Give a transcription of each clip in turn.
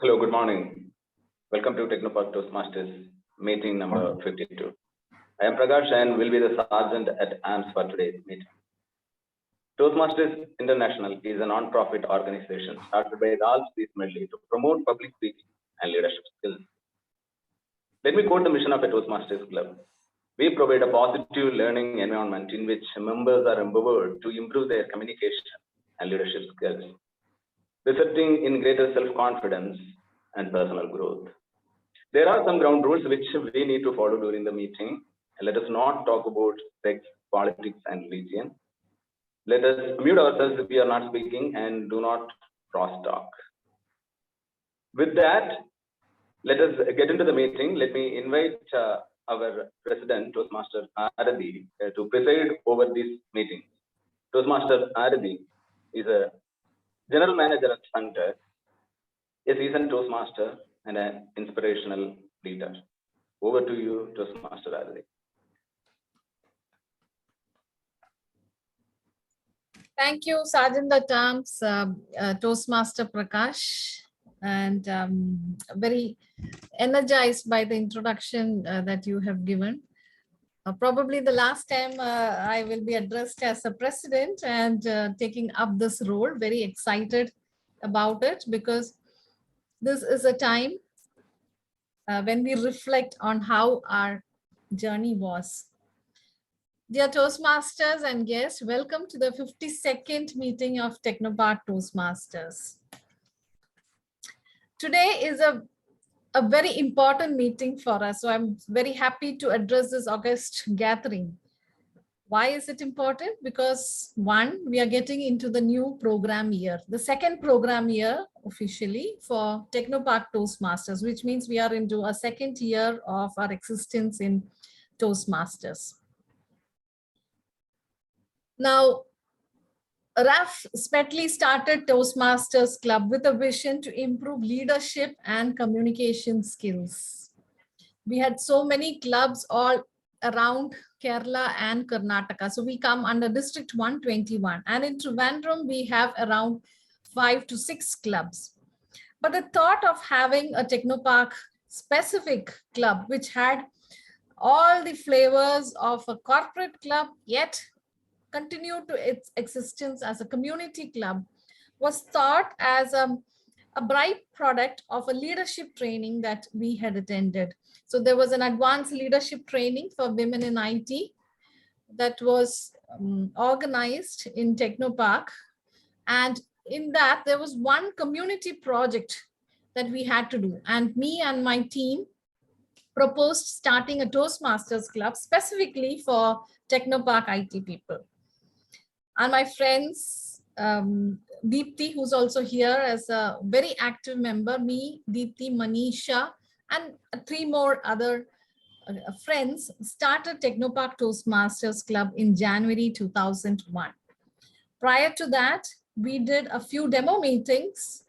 Hello, good morning. Welcome to Toastmasters meeting number 52. I am Prakash and will be the sergeant at arms for today's meeting. Toastmasters International is a non-profit organization started by Ralph C. Smedley to promote public speaking and leadership skills. Let me quote the mission of a Toastmasters Club. We provide a positive learning environment in which members are empowered to improve their communication and leadership skills, resulting in greater self-confidence and personal growth. There are some ground rules which we need to follow during the meeting. Let us not talk about sex, politics, and religion. Let us mute ourselves if we are not speaking and do not cross-talk. With that, let us get into the meeting. Let me invite our President, Toastmaster Arathi, to preside over this meeting. Toastmaster Arathi is a General Manager at Center, a seasoned Toastmaster and an inspirational leader. Over to you, Toastmaster Arathi. Thank you, Sergeant at Arms, Toastmaster Prakash, and very energized by the introduction that you have given. Probably the last time I will be addressed as a president and taking up this role. Very excited about it because this is a time when we reflect on how our journey was. Dear Toastmasters and guests, welcome to the 52nd meeting of Technopark Toastmasters. Today is a very important meeting for us, so I'm very happy to address this August gathering. Why is it important? Because one, we are getting into the new program year, the second program year officially for Technopark Toastmasters, which means we are into a second year of our existence in Toastmasters. Now, Ralph Smedley started Toastmasters Club with a vision to improve leadership and communication skills. We had so many clubs all around Kerala and Karnataka. So we come under District 121. And in Trivandrum, we have around 5 to 6 clubs. But the thought of having a Technopark specific club, which had all the flavors of a corporate club, yet continued to its existence as a community club, was thought as a bright product of a leadership training that we had attended. So there was an advanced leadership training for women in IT that was organized in Technopark. And in that, there was one community project that we had to do. And me and my team proposed starting a Toastmasters Club specifically for Technopark IT people. And my friends, Deepthi, who's also here as a very active member, me, Deepthi, Manisha, and 3 more other friends started Technopark Toastmasters Club in January 2001. Prior to that, we did a few demo meetings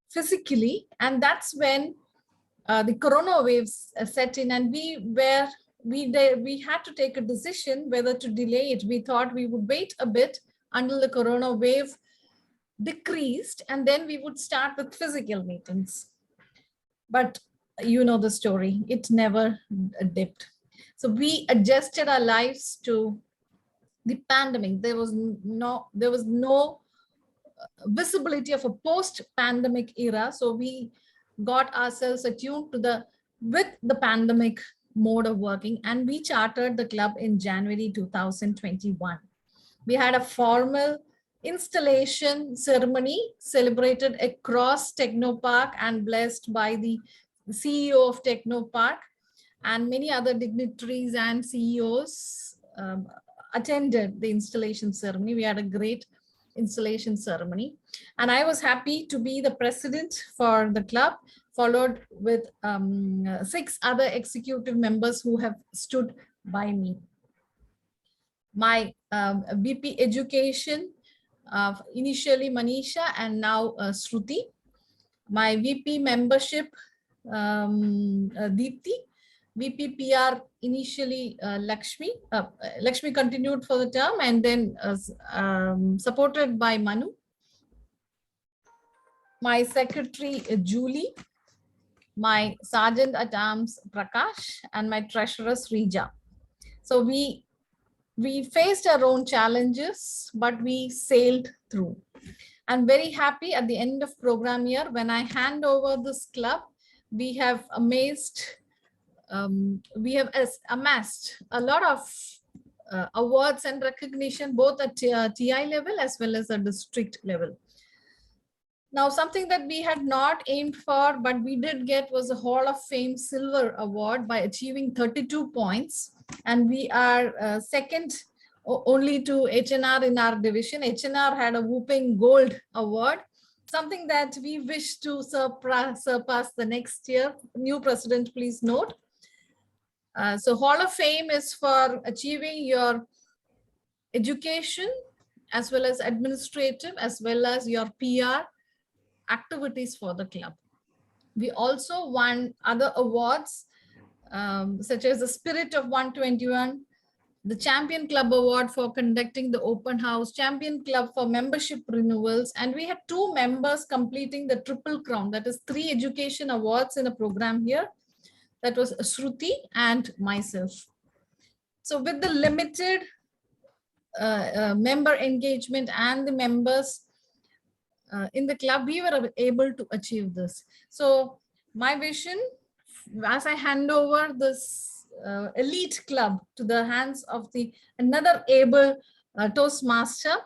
physically, and that's when the corona waves set in, and we had to take a decision whether to delay it. We thought we would wait a bit until the corona wave decreased, and then we would start with physical meetings. But you know the story, it never dipped. So we adjusted our lives to the pandemic. There was no visibility of a post-pandemic era. So we got ourselves attuned to with the pandemic mode of working, and we chartered the club in January 2021. We had a formal installation ceremony celebrated across Technopark and blessed by the CEO of Technopark, and many other dignitaries and CEOs attended the installation ceremony. We had a great installation ceremony, and I was happy to be the president for the club, followed with 6 other executive members who have stood by me. My VP Education, initially Manisha and now Shruti. My VP Membership, Deepthi. VP PR initially Lakshmi. Lakshmi continued for the term, and then supported by Manu. my secretary Julie, my sergeant at arms Prakash, and my treasurer Srija. So we faced our own challenges, but we sailed through. I'm very happy at the end of program year when I hand over this club. We have amassed a lot of awards and recognition both at TI level as well as a district level. Now, something that we had not aimed for, but we did get was a Hall of Fame Silver Award by achieving 32 points. And we are second only to HNR in our division. HNR had a whooping gold award, something that we wish to surpass the next year. New president, please note. So Hall of Fame is for achieving your education as well as administrative as well as your PR activities for the club. We also won other awards such as the Spirit of 121, the Champion Club Award for conducting the open house, Champion Club for membership renewals, and we had 2 members completing the Triple Crown, that is 3 education awards in a program here. That was Shruti and myself. So with the limited member engagement and the members in the club, we were able to achieve this. So my vision, as I hand over this elite club to the hands of another able Toastmaster,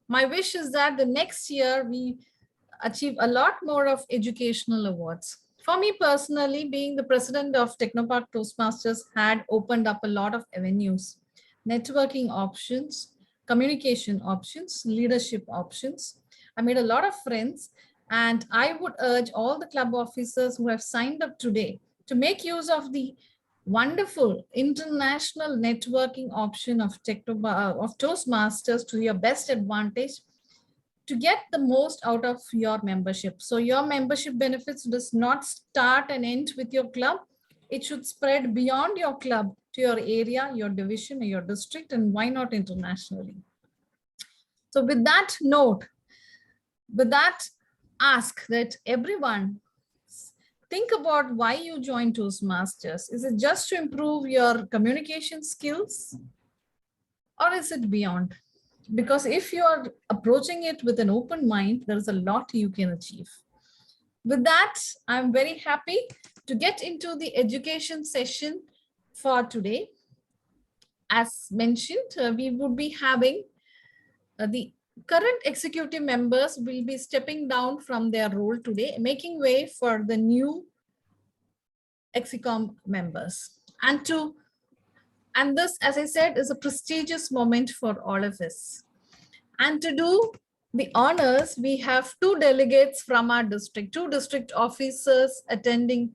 my wish is that the next year we achieve a lot more of educational awards. For me personally, being the president of Technopark Toastmasters had opened up a lot of avenues, networking options, communication options, leadership options. I made a lot of friends, and I would urge all the club officers who have signed up today to make use of the wonderful international networking option of Toastmasters to your best advantage to get the most out of your membership. So your membership benefits does not start and end with your club. It should spread beyond your club to your area, your division, or your district, and why not internationally? So with that note, with that ask that everyone think about why you joined Toastmasters. Is it just to improve your communication skills, or is it beyond? Because if you are approaching it with an open mind, there's a lot you can achieve. With that, I'm very happy to get into the education session for today. As mentioned, we would be having the current executive members will be stepping down from their role today, making way for the new Execom members. And this, as I said, is a prestigious moment for all of us. And to do the honors, we have 2 delegates from our district, 2 district officers attending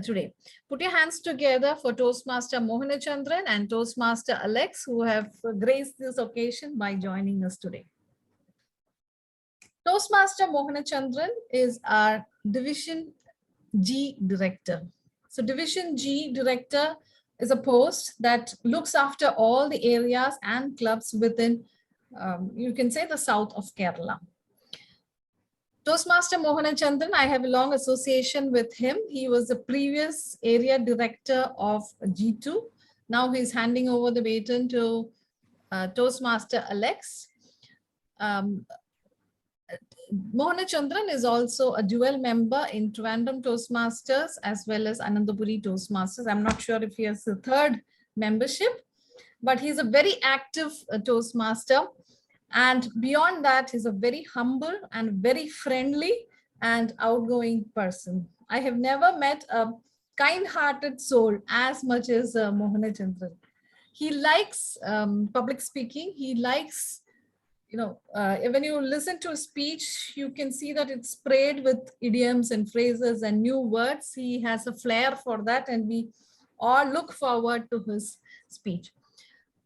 today. Put your hands together for Toastmaster Mohanachandran and Toastmaster Alex, who have graced this occasion by joining us today. Toastmaster Mohanachandran is our Division G Director. So Division G Director is a post that looks after all the areas and clubs within, you can say, the south of Kerala. Toastmaster Mohanachandran, I have a long association with him. He was the previous area director of G2. Now he's handing over the baton to Toastmaster Alex. Mohanachandran is also a dual member in Trivandrum Toastmasters as well as Anandapuri Toastmasters. I'm not sure if he has a 3rd membership, but he's a very active Toastmaster. And beyond that, he's a very humble and very friendly and outgoing person. I have never met a kind-hearted soul as much as Mohanachandran. He likes public speaking. He likes, when you listen to a speech, you can see that it's sprayed with idioms and phrases and new words. He has a flair for that, and we all look forward to his speech.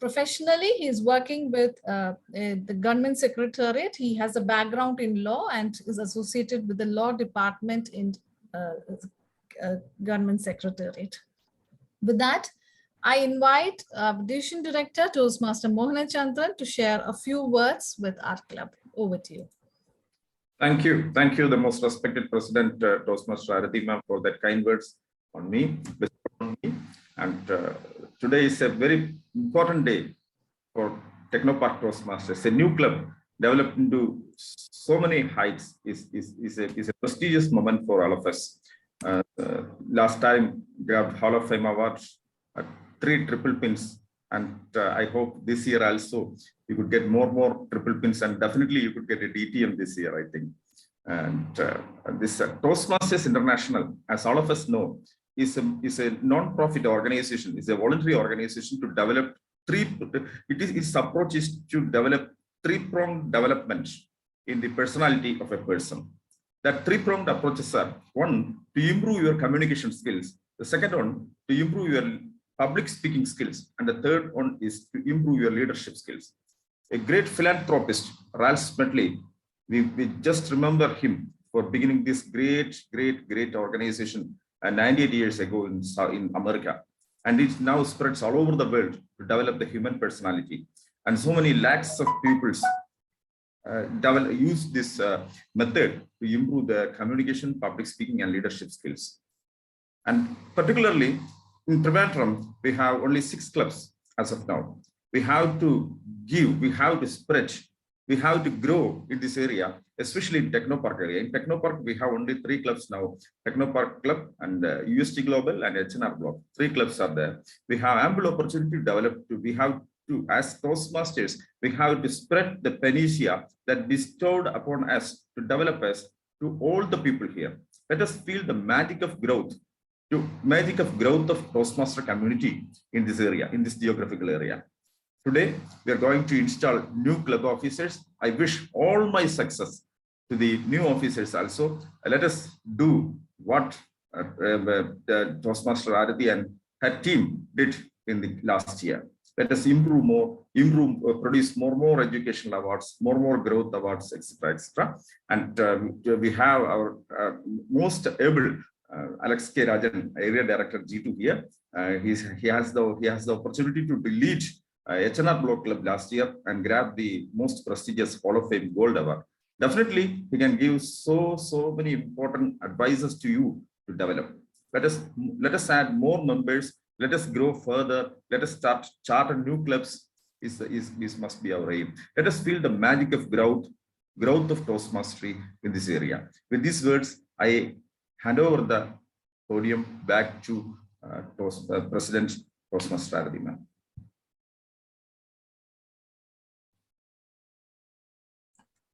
Professionally, he's working with the government secretariat. He has a background in law and is associated with the law department in government secretariat. With that, I invite Division Director Toastmaster Mohanachandran to share a few words with our club. Over to you. Thank you, the most respected President Toastmaster Arathi ma'am, for that kind words on me. And today is a very important day for Technopark Toastmasters. A new club developed into so many heights is a prestigious moment for all of us. Last time grabbed Hall of Fame awards, 3 triple pins, and I hope this year also you could get more triple pins, and definitely you could get a DTM this year, I think. And this Toastmasters International, as all of us know, is a non-profit organization, is a voluntary organization to develop its approach is to develop 3-pronged development in the personality of a person. That 3-pronged approaches are: 1, to improve your communication skills; the second one, to improve your public speaking skills; and the third one is to improve your leadership skills. A great philanthropist, Ralph Smetley, we just remember him for beginning this great organization 98 years ago in America, and it now spreads all over the world to develop the human personality. And so many lakhs of people use this method to improve their communication, public speaking, and leadership skills. And particularly in Trivandrum, we have only 6 clubs as of now. We have to give, we have to spread, we have to grow in this area, especially in Technopark area. In Technopark, we have only 3 clubs now: Technopark Club and UST Global and HNR Block. 3 clubs are there. We have ample opportunity to develop. We have to, as Toastmasters, we have to spread the panacea that bestowed upon us to develop us to all the people here. Let us feel the magic of growth, of Toastmaster community in this area, in this geographical area. Today, we are going to install new club officers. I wish all my success to the new officers also. Let us do what Toastmaster Arathi and her team did in the last year. Let us improve more, produce more educational awards, more growth awards, etc. And we have our most able Alex K. Rajan, Area Director G2 here. He has the opportunity to lead HNR Block Club last year and grab the most prestigious Hall of Fame Gold Award. Definitely, he can give so many important advices to you to develop. Let us add more members. Let us grow further. Let us start charter new clubs. This must be our aim. Let us feel the magic of growth of Toastmastery in this area. With these words, I hand over the podium back to President Toastmaster Arathi ma'am.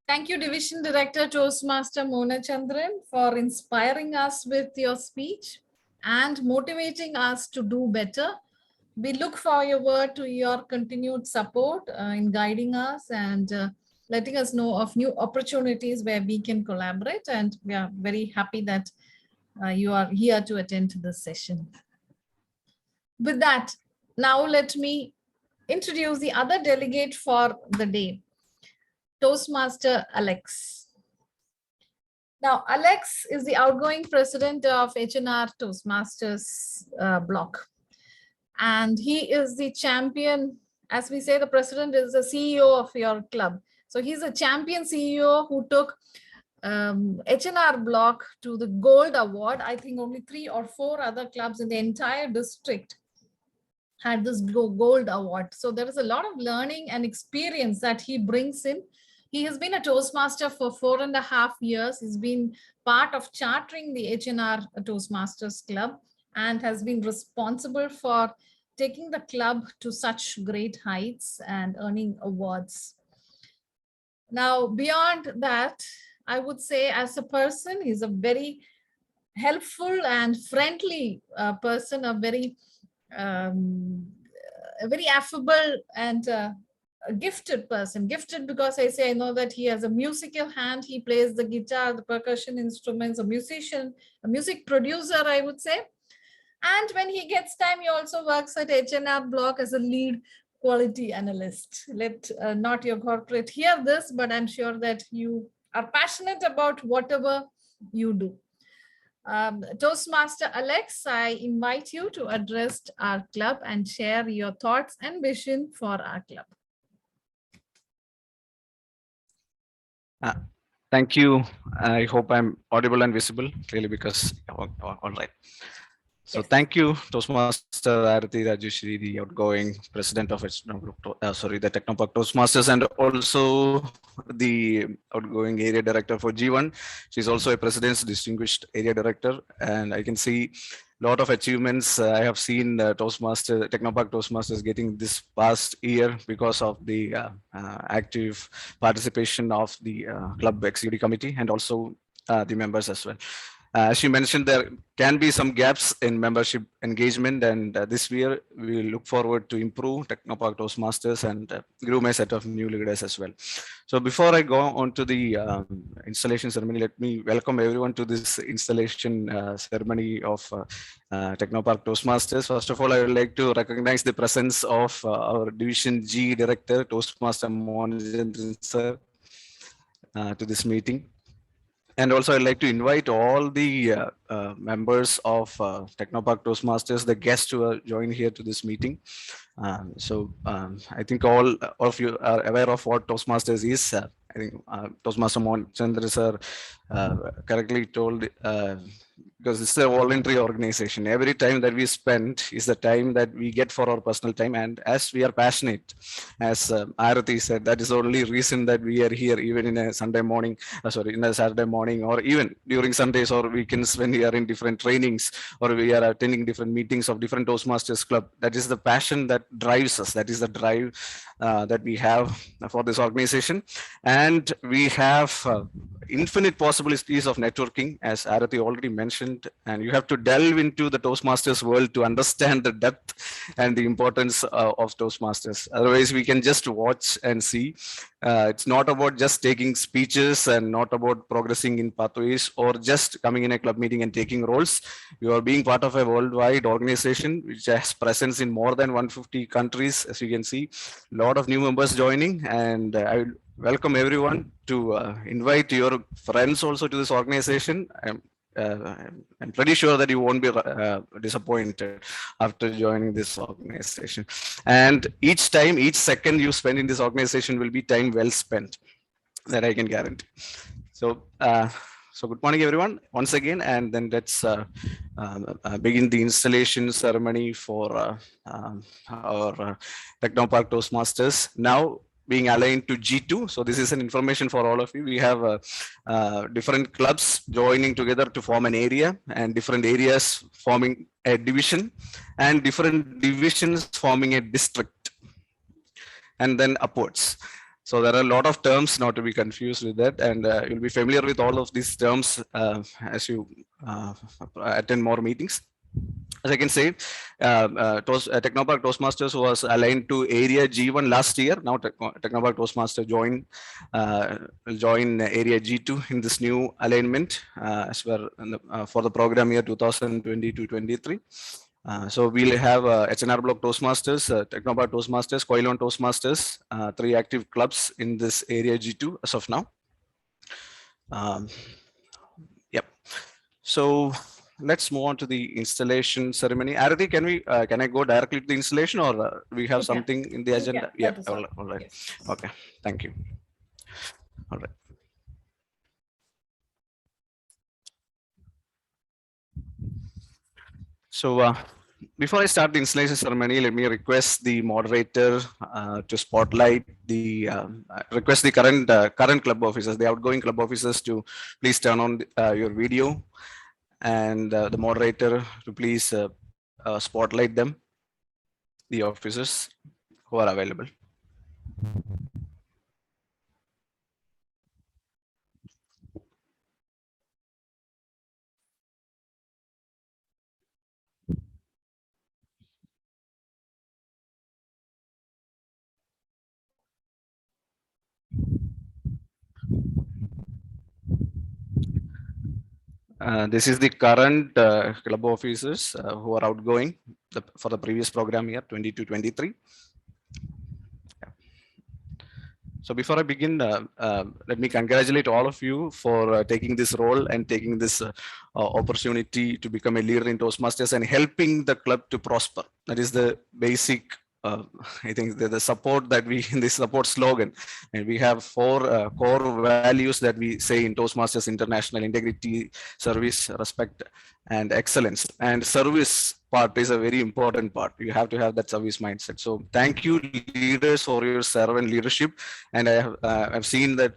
Thank you, Division Director Toastmaster Mona Chandran, for inspiring us with your speech and motivating us to do better. We look forward to your continued support in guiding us and letting us know of new opportunities where we can collaborate. And we are very happy that you are here to attend to this session. With that, now let me introduce the other delegate for the day, Toastmaster Alex. Now, Alex is the outgoing president of HNR Toastmasters block. And he is the champion, as we say, the president is the CEO of your club. So he's a champion CEO who took HNR block to the gold award. I think only 3 or 4 other clubs in the entire district had this gold award. So there is a lot of learning and experience that he brings in. He has been a Toastmaster for 4.5 years. He's been part of chartering the HNR Toastmasters Club and has been responsible for taking the club to such great heights and earning awards. Now, beyond that, I would say as a person, he's a very helpful and friendly person, a very affable and a gifted person. Gifted because I know that he has a musical hand. He plays the guitar, the percussion instruments, a musician, a music producer, I would say. And when he gets time, he also works at HNR Block as a lead quality analyst. Let not your corporate hear this, but I'm sure that you are passionate about whatever you do. Toastmaster Alex, I invite you to address our club and share your thoughts and vision for our club. Thank you. I hope I'm audible and visible clearly because, all right. So Yes. thank you, Toastmaster Arati Rajeshri, the outgoing president of the Technopark Toastmasters, and also the outgoing area director for G1. She's also a president's distinguished area director, and I can see a lot of achievements. I have seen Technopark Toastmasters getting this past year because of the active participation of the club executive committee and also the members as well. As you mentioned, there can be some gaps in membership engagement, and this year we look forward to improve Technopark Toastmasters and groom a set of new leaders as well. So before I go on to the installation ceremony, let me welcome everyone to this installation ceremony of Technopark Toastmasters. First of all, I would like to recognize the presence of our Division G Director, Toastmaster Mohan sir, to this meeting. And also, I'd like to invite all the members of Technopark Toastmasters, the guests who are joined here to this meeting. I think all of you are aware of what Toastmasters is. I think Toastmaster Mohan sir correctly told, because it's a voluntary organization. Every time that we spend is the time that we get for our personal time. And as we are passionate, as Arati said, that is the only reason that we are here, even in a Sunday morning, in a Saturday morning, or even during Sundays or weekends when we are in different trainings or we are attending different meetings of different Toastmasters club. That is the passion that drives us. That is the drive that we have for this organization. And we have infinite possibilities of networking, as Arati already mentioned, and you have to delve into the Toastmasters world to understand the depth and the importance of Toastmasters. Otherwise, we can just watch and see. It's not about just taking speeches and not about progressing in pathways or just coming in a club meeting and taking roles. You are being part of a worldwide organization which has presence in more than 150 countries, as you can see. A lot of new members joining, and I will welcome everyone to invite your friends also to this organization. I'm pretty sure that you won't be disappointed after joining this organization. And each second you spend in this organization will be time well spent. That I can guarantee. So, so good morning, everyone, once again, and then let's begin the installation ceremony for our Technopark Toastmasters. Now, being aligned to G2. So this is an information for all of you. We have different clubs joining together to form an area, and different areas forming a division, and different divisions forming a district, and then upwards. So there are a lot of terms, not to be confused with that, and you'll be familiar with all of these terms as you attend more meetings. As I can say, Technopark Toastmasters was aligned to Area G1 last year. Now Technopark Toastmasters will join Area G2 in this new alignment as well for the program year 2020-23. So we'll have HNR Block Toastmasters, Technopark Toastmasters, Coilon Toastmasters, 3 active clubs in this Area G2 as of now. Yep. So let's move on to the installation ceremony. Arati, can I go directly to the installation, or we have something in the agenda? Yeah, all right. Yes. Okay, thank you. All right. So before I start the installation ceremony, let me request the moderator to spotlight the request the current club officers, the outgoing club officers, to please turn on your video, and the moderator to please spotlight them, the officers who are available. This is the current club officers who are outgoing for the previous program year 22-23. So before I begin, let me congratulate all of you for taking this role and taking this opportunity to become a leader in Toastmasters and helping the club to prosper. That is the basic I think the support that we in this support slogan, and we have four core values that we say in Toastmasters International: integrity, service, respect, and excellence. And service part is a very important part. You have to have that service mindset. So thank you, leaders, for your servant leadership. And I have I've seen that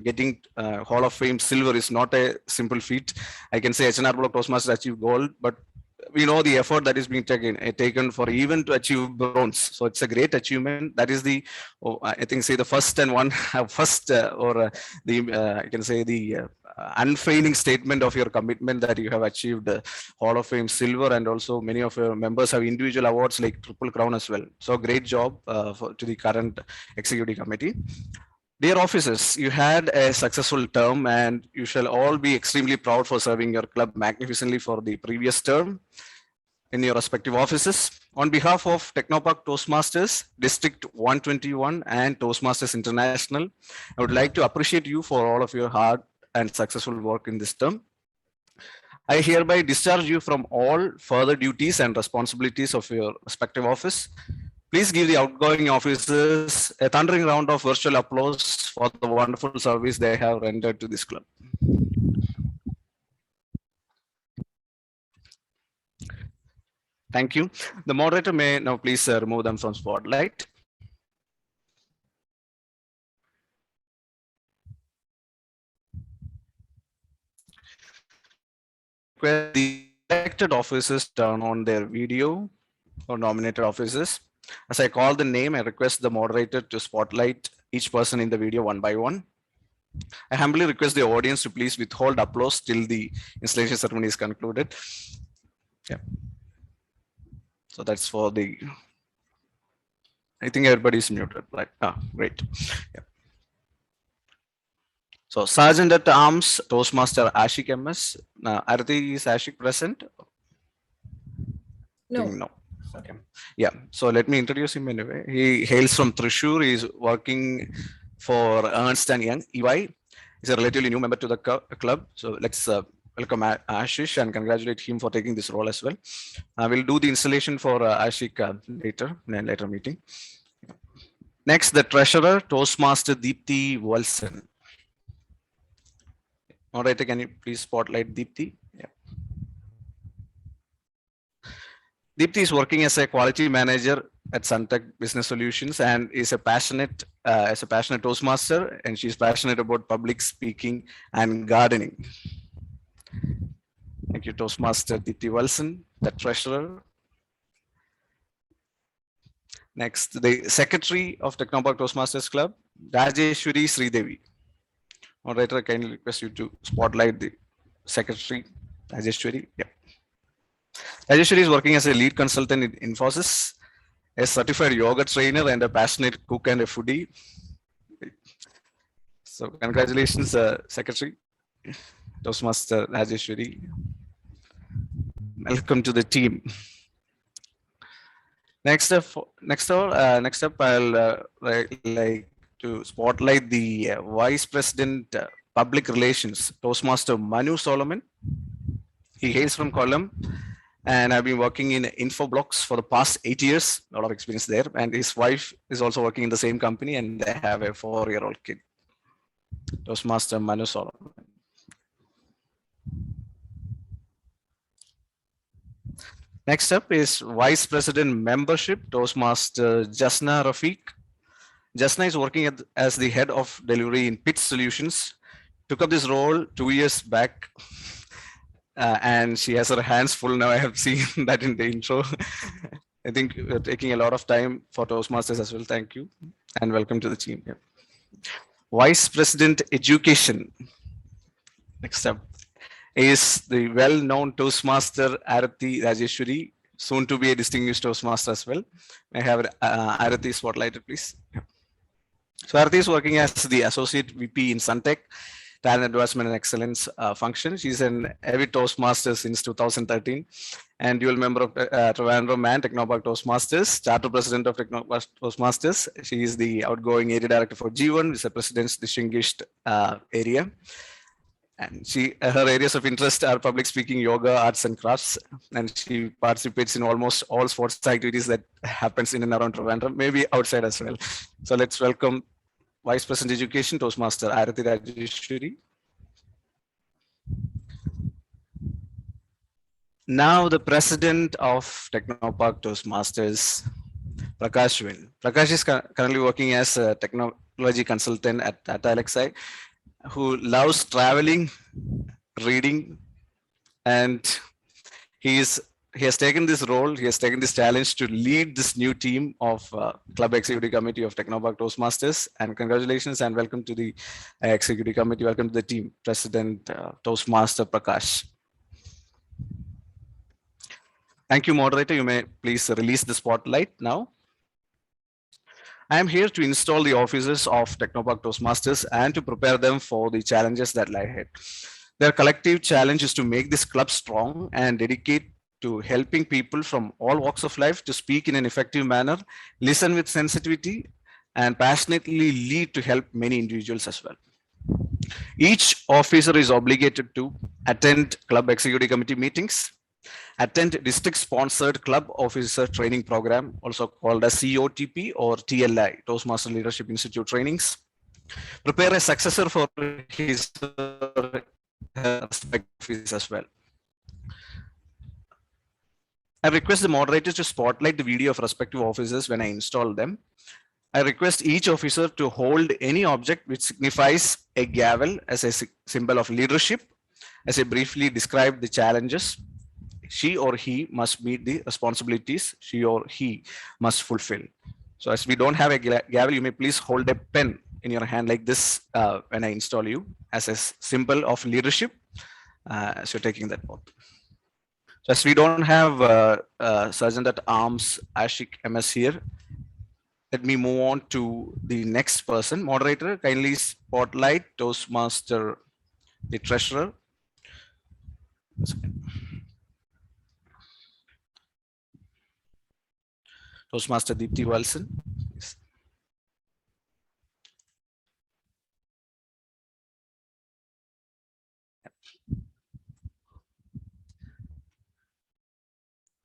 getting Hall of Fame silver is not a simple feat. I can say HNR Block Toastmasters achieved gold, but we know the effort that is being taken for even to achieve bronze. So it's a great achievement. That is the, I think, say the first and one first I can say the unfailing statement of your commitment that you have achieved Hall of Fame silver, and also many of your members have individual awards like Triple Crown as well. So great job to the current executive committee. Dear officers, you had a successful term and you shall all be extremely proud for serving your club magnificently for the previous term in your respective offices. On behalf of Technopark Toastmasters, District 121 and Toastmasters International, I would like to appreciate you for all of your hard and successful work in this term. I hereby discharge you from all further duties and responsibilities of your respective office. Please give the outgoing officers a thundering round of virtual applause for the wonderful service they have rendered to this club. Thank you. The moderator may now please remove them from spotlight. Request the elected officers turn on their video or nominated officers. As I call the name, I request the moderator to spotlight each person in the video one by one. I humbly request the audience to please withhold applause till the installation ceremony is concluded. Yeah. So that's for the, I think everybody is muted, right? Great. Yeah. So Sergeant at Arms, Toastmaster Ashik MS. Arati, is Ashik present? No. No. Okay. Yeah. So let me introduce him anyway. He hails from Thrissur. He is working for Ernst & Young, EY. He's a relatively new member to the club. So let's welcome Ashish and congratulate him for taking this role as well. We'll do the installation for Ashik later in a later meeting. Next, the treasurer, Toastmaster Deepthi Walson. Moderator, can you please spotlight Deepthi? Yeah. Deepthi is working as a quality manager at Suntech Business Solutions and is a passionate Toastmaster, and she's passionate about public speaking and gardening. Thank you, Toastmaster Deepthi Wilson, the treasurer. Next, the secretary of Technopark Toastmasters Club, Rajeshwari Sridevi. Moderator, I kindly request you to spotlight the secretary, Rajeshwari. Yeah. Rajeshwari is working as a lead consultant in Infosys, a certified yoga trainer, and a passionate cook and a foodie. So congratulations, Secretary, Toastmaster Rajeshwari. Welcome to the team. Next up, I'll like to spotlight the Vice President Public Relations, Toastmaster Manu Solomon. He hails from Kollam, and I've been working in Infoblocks for the past 8 years, a lot of experience there. And his wife is also working in the same company, and they have a 4-year-old kid. Toastmaster Manu Solomon. Next up is Vice President Membership, Toastmaster Jasna Rafiq. Jasna is working as the head of delivery in Pitch Solutions. Took up this role 2 years back. And she has her hands full now. I have seen that in the intro. I think we're taking a lot of time for Toastmasters as well. Thank you and welcome to the team. Yeah. Vice President Education. Next up is the well-known Toastmaster Arati Rajeshwari, soon to be a distinguished Toastmaster as well. I have Arati spotlighted, please. Yeah. So Arati is working as the Associate VP in Suntech, Talent Advancement and Excellence function. She's an avid Toastmaster since 2013 and dual member of Trivandrum and Technopark Toastmasters, Charter President of Technopark Toastmasters. She is the outgoing area director for G1, is the President's distinguished area. And her areas of interest are public speaking, yoga, arts and crafts, and she participates in almost all sports activities that happens in and around Trivandrum, maybe outside as well. So let's welcome Vice President Education, Toastmaster Arathi Rajeshwari. Now the President of Technopark Toastmasters, Prakash Will. Prakash is currently working as a technology consultant at Tata Alexei, who loves traveling, reading, and he has taken this role, he has taken this challenge to lead this new team of Club Executive Committee of Technopark Toastmasters. And congratulations and welcome to the Executive Committee. Welcome to the team, President Toastmaster Prakash. Thank you, moderator. You may please release the spotlight now. I am here to install the officers of Technopark Toastmasters and to prepare them for the challenges that lie ahead. Their collective challenge is to make this club strong and dedicate to helping people from all walks of life to speak in an effective manner, listen with sensitivity, and passionately lead to help many individuals as well. Each officer is obligated to attend Club Executive Committee meetings, attend district-sponsored club officer training program, also called as COTP or TLI, Toastmaster Leadership Institute trainings, prepare a successor for his respective office as well. I request the moderators to spotlight the video of respective officers when I install them. I request each officer to hold any object which signifies a gavel as a symbol of leadership, as I briefly described the challenges. She or he must meet the responsibilities she or he must fulfill. So as we don't have a gavel, you may please hold a pen in your hand like this when I install you as a symbol of leadership as you're taking that oath. So as we don't have Sergeant at Arms Ashik MS here, let me move on to the next person. Moderator, kindly spotlight Toastmaster, the Treasurer. Toastmaster Deepti Wilson. Yes.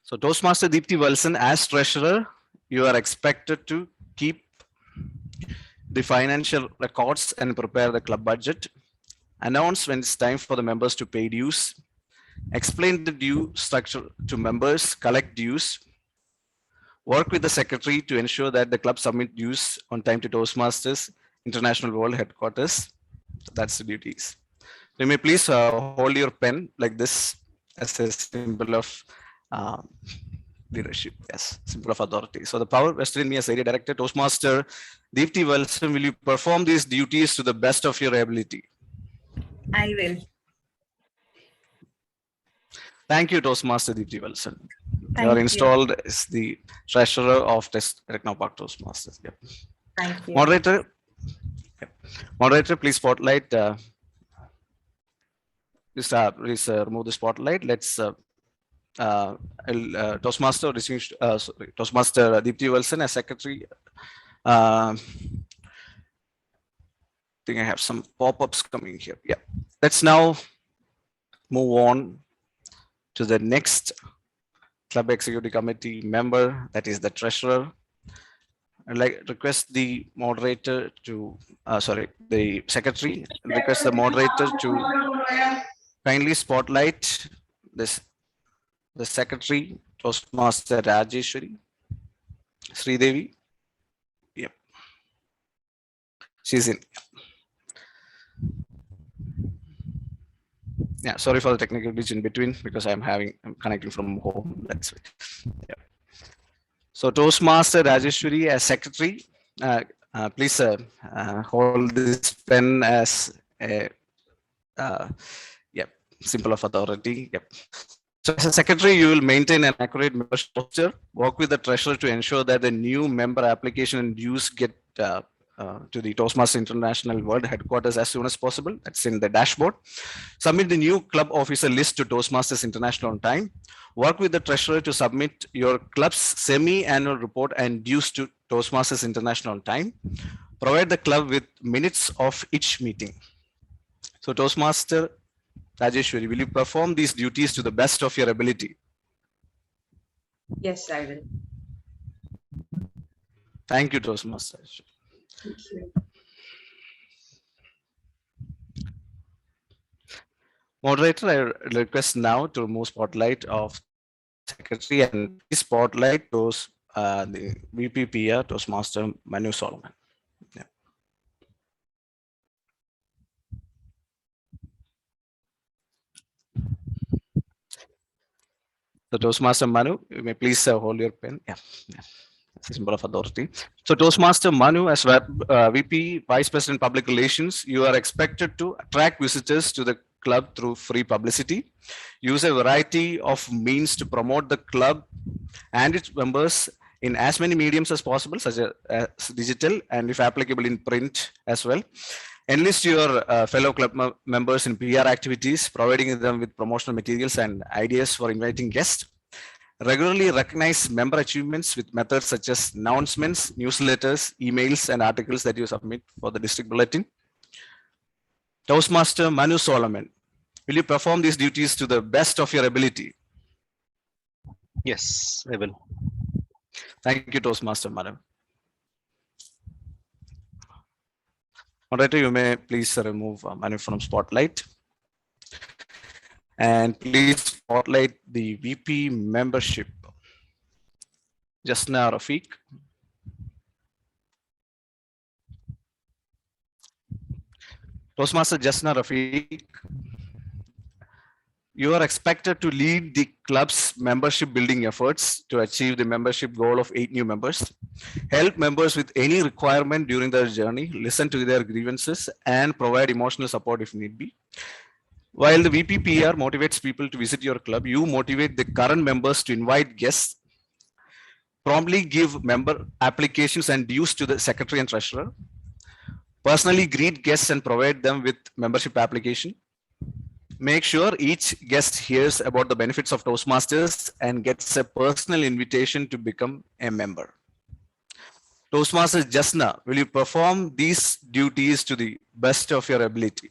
So Toastmaster Deepti Wilson, as Treasurer, you are expected to keep the financial records and prepare the club budget, announce when it's time for the members to pay dues, explain the due structure to members, collect dues, work with the secretary to ensure that the club submit dues on time to Toastmasters International World Headquarters. That's the duties. You may please hold your pen like this as a symbol of leadership, yes, symbol of authority. So the power vested in me as area director, Toastmaster Deepti Wilson, will you perform these duties to the best of your ability? I will. Thank you, Toastmaster Deepti Wilson. Thank you are you. installed as the treasurer of Technopark Toastmasters. Yep. Thank you. Moderator, moderator, please spotlight. Please remove the spotlight. Let's Toastmaster Toastmaster Deepti Wilson as secretary. I think I have some pop-ups coming here. Yeah. Let's now move on to the next Club Executive Committee member, that is the treasurer. I'd like request the moderator to, the secretary, request the moderator to kindly spotlight this, the secretary, Toastmaster Rajeshwari, Sridevi. Yep. She's in. Yeah, sorry for the technical glitch in between because I'm connecting from home. That's it. Yeah. So Toastmaster Rajeshwari as secretary, please hold this pen as a symbol of authority. Yep. So as a secretary, you will maintain an accurate membership posture, work with the treasurer to ensure that the new member application and dues get to the Toastmasters International World Headquarters as soon as possible. That's in the dashboard. Submit the new club officer list to Toastmasters International on time. Work with the treasurer to submit your club's semi-annual report and dues to Toastmasters International on time. Provide the club with minutes of each meeting. So Toastmaster Rajeshwari, will you perform these duties to the best of your ability? Yes, I will. Thank you, Toastmasters. Thank you. Moderator, I request now to remove spotlight of secretary and please spotlight the VPPR Toastmaster Manu Solomon. Yeah. So Toastmaster Manu, you may please hold your pen. Yeah. It's a symbol of authority. So Toastmaster Manu, as VP, Vice President Public Relations, you are expected to attract visitors to the club through free publicity, use a variety of means to promote the club and its members in as many mediums as possible, such as digital and if applicable in print as well. Enlist your fellow club members in PR activities, providing them with promotional materials and ideas for inviting guests. Regularly recognize member achievements with methods such as announcements, newsletters, emails, and articles that you submit for the district bulletin. Toastmaster Manu Solomon, will you perform these duties to the best of your ability? Yes, I will. Thank you, Toastmaster Manu. Moderator, you may please remove Manu from spotlight. And please spotlight the VP membership. Jasna Rafiq. Toastmaster Jasna Rafiq, you are expected to lead the club's membership building efforts to achieve the membership goal of 8 new members. Help members with any requirement during their journey, listen to their grievances, and provide emotional support if need be. While the VPPR motivates people to visit your club, you motivate the current members to invite guests, promptly give member applications and dues to the secretary and treasurer, personally greet guests and provide them with membership application. Make sure each guest hears about the benefits of Toastmasters and gets a personal invitation to become a member. Toastmaster Jasna, will you perform these duties to the best of your ability?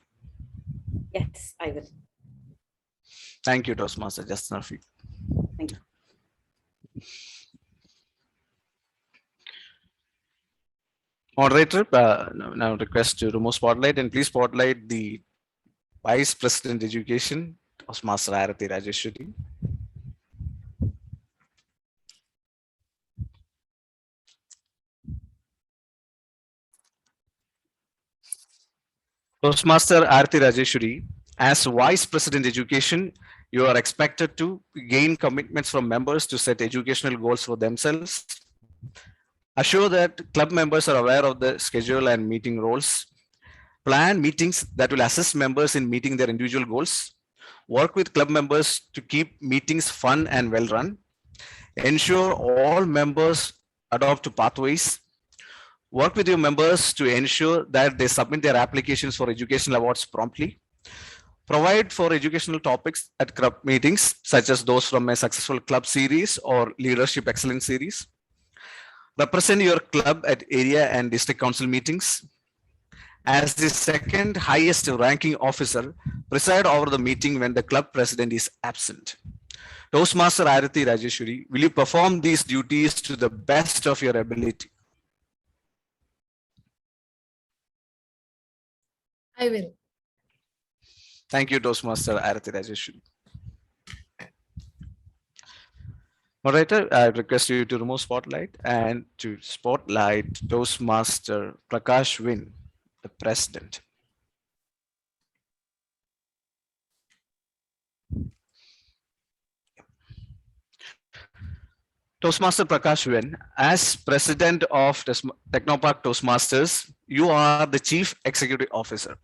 Yes, I will. Thank you, Toastmaster Jasna. Thank you. Moderator, now request to remove spotlight and please spotlight the Vice President Education, Toastmaster Arati Rajeshwari. Toastmaster Arati Rajeshwari, as Vice President Education, you are expected to gain commitments from members to set educational goals for themselves. Assure that club members are aware of the schedule and meeting roles. Plan meetings that will assist members in meeting their individual goals. Work with club members to keep meetings fun and well run. Ensure all members adopt pathways. Work with your members to ensure that they submit their applications for educational awards promptly. Provide for educational topics at club meetings, such as those from a successful club series or leadership excellence series. Represent your club at area and district council meetings. As the second highest ranking officer, preside over the meeting when the club president is absent. Toastmaster Arati Rajeshwari, will you perform these duties to the best of your ability? I will. Thank you, Toastmaster Arati Rajeshwari. Moderator, I request you to remove spotlight and to spotlight Toastmaster Prakash Win, the president. Toastmaster Prakash Win, as president of Technopark Toastmasters, you are the chief executive officer.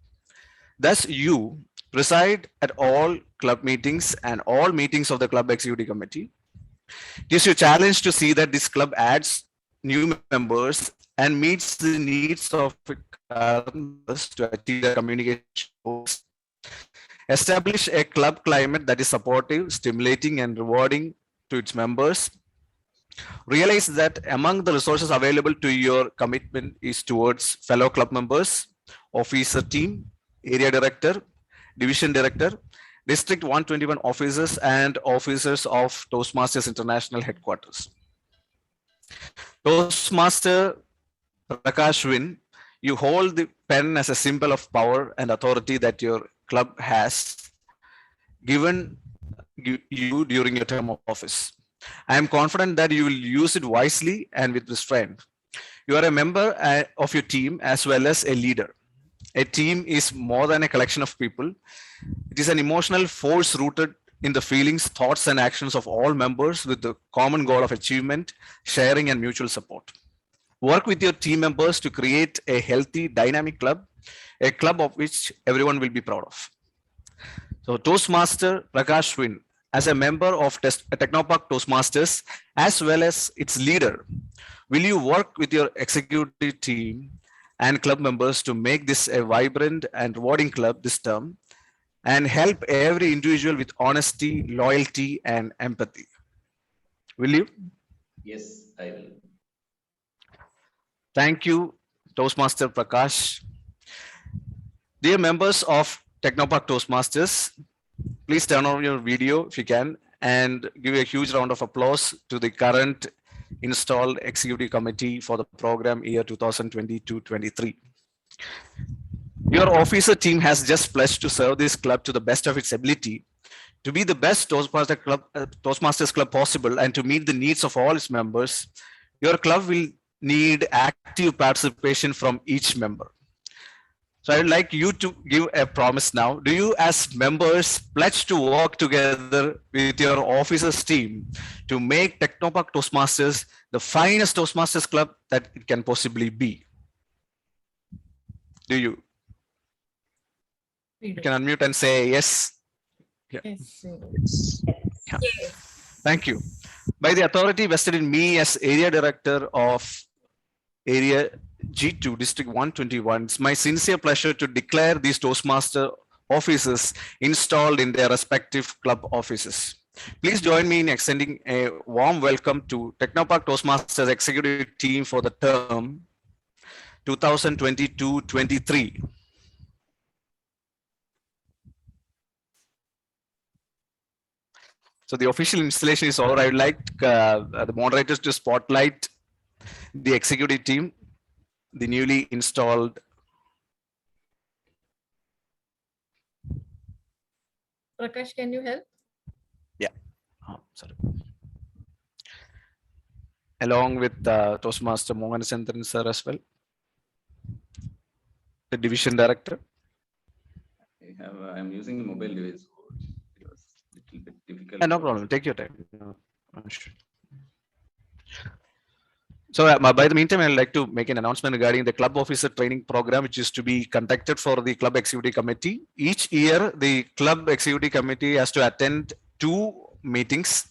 Thus, you preside at all club meetings and all meetings of the club executive committee. It is your challenge to see that this club adds new members and meets the needs of members to achieve their communication goals. Establish a club climate that is supportive, stimulating, and rewarding to its members. Realize that among the resources available to your commitment is towards fellow club members, officer team, area director, division director, District 121 officers and officers of Toastmasters International Headquarters. Toastmaster Prakash Win, you hold the pen as a symbol of power and authority that your club has given you during your term of office. I am confident that you will use it wisely and with restraint. You are a member of your team as well as a leader. A team is more than a collection of people. It is an emotional force rooted in the feelings, thoughts, and actions of all members with the common goal of achievement, sharing, and mutual support. Work with your team members to create a healthy, dynamic club, a club of which everyone will be proud of. So Toastmaster Prakash Win, as a member of Technopark Toastmasters, as well as its leader, will you work with your executive team and club members to make this a vibrant and rewarding club this term and help every individual with honesty, loyalty, and empathy? Will you? Yes, I will. Thank you, Toastmaster Prakash. Dear members of Technopark Toastmasters, please turn on your video if you can and give a huge round of applause to the current installed executive committee for the program year 2022-23. Your officer team has just pledged to serve this club to the best of its ability, to be the best Toastmasters club possible, and to meet the needs of all its members. Your club will need active participation from each member. So I would like you to give a promise now. Do you as members pledge to work together with your officers team to make Technopark Toastmasters the finest Toastmasters club that it can possibly be? Do you? You can unmute and say yes. Yeah. Yes. Yeah. Thank you. By the authority vested in me as area director of Area G2, District 121, it's my sincere pleasure to declare these Toastmaster offices installed in their respective club offices. Please join me in extending a warm welcome to Technopark Toastmasters executive team for the term 2022-23. So the official installation is over. I would like the moderators to spotlight the executive team, the newly installed. Prakash, can you help? Yeah. Oh, sorry. Along with Toastmaster Mohan Chandran sir as well, the division director. I'm using a mobile device, so it was a little bit difficult. No problem. Take your time. No, sure. So by the meantime, I'd like to make an announcement regarding the club officer training program, which is to be conducted for the club executive committee. Each year, the club executive committee has to attend 2 meetings,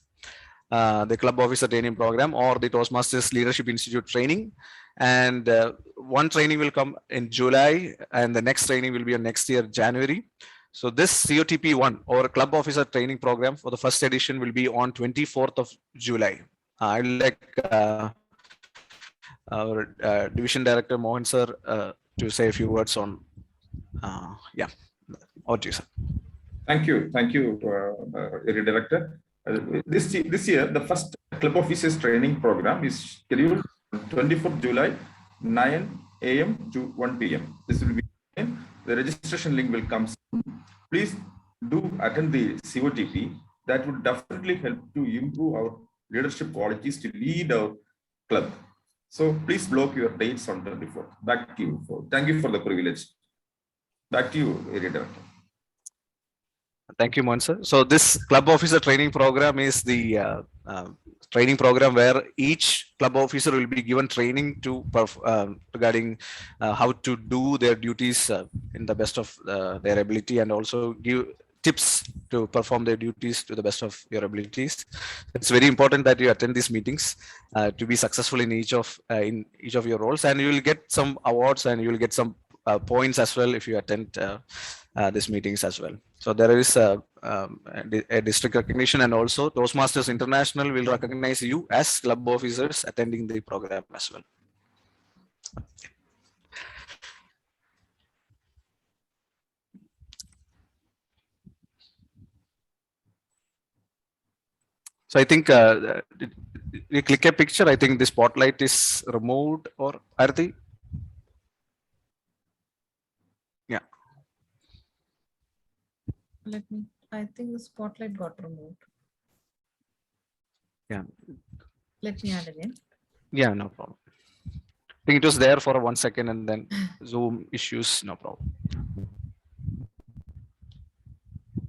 the club officer training program or the Toastmasters Leadership Institute training. And one training will come in July and the next training will be on next year, January. So this COTP1 or club officer training program for the first edition will be on 24th of July. I'd like our division director Mohan sir to say a few words on yeah, over to you, sir. Thank you, area director. This year, the first club officers training program is scheduled on 24th July, 9 a.m. to 1 p.m. This will be the registration link will come soon. Please do attend the COTP. That would definitely help to improve our leadership qualities to lead our club. So please block your dates on 24th. Back to you. Thank you for the privilege. Back to you, area director. Thank you, Mohan sir. So this club officer training program is the training program where each club officer will be given training to regarding how to do their duties in the best of their ability, and also give tips to perform their duties to the best of your abilities. It's very important that you attend these meetings to be successful in each of your roles, and you will get some awards and you will get some points as well if you attend these meetings as well. So there is a district recognition, and also Toastmasters International will recognize you as club officers attending the program as well. So I think you click a picture. I think the spotlight is removed, or Arti. Yeah. I think the spotlight got removed. Yeah. Let me add again. Yeah. No problem. I think it was there for 1 second and then Zoom issues. No problem.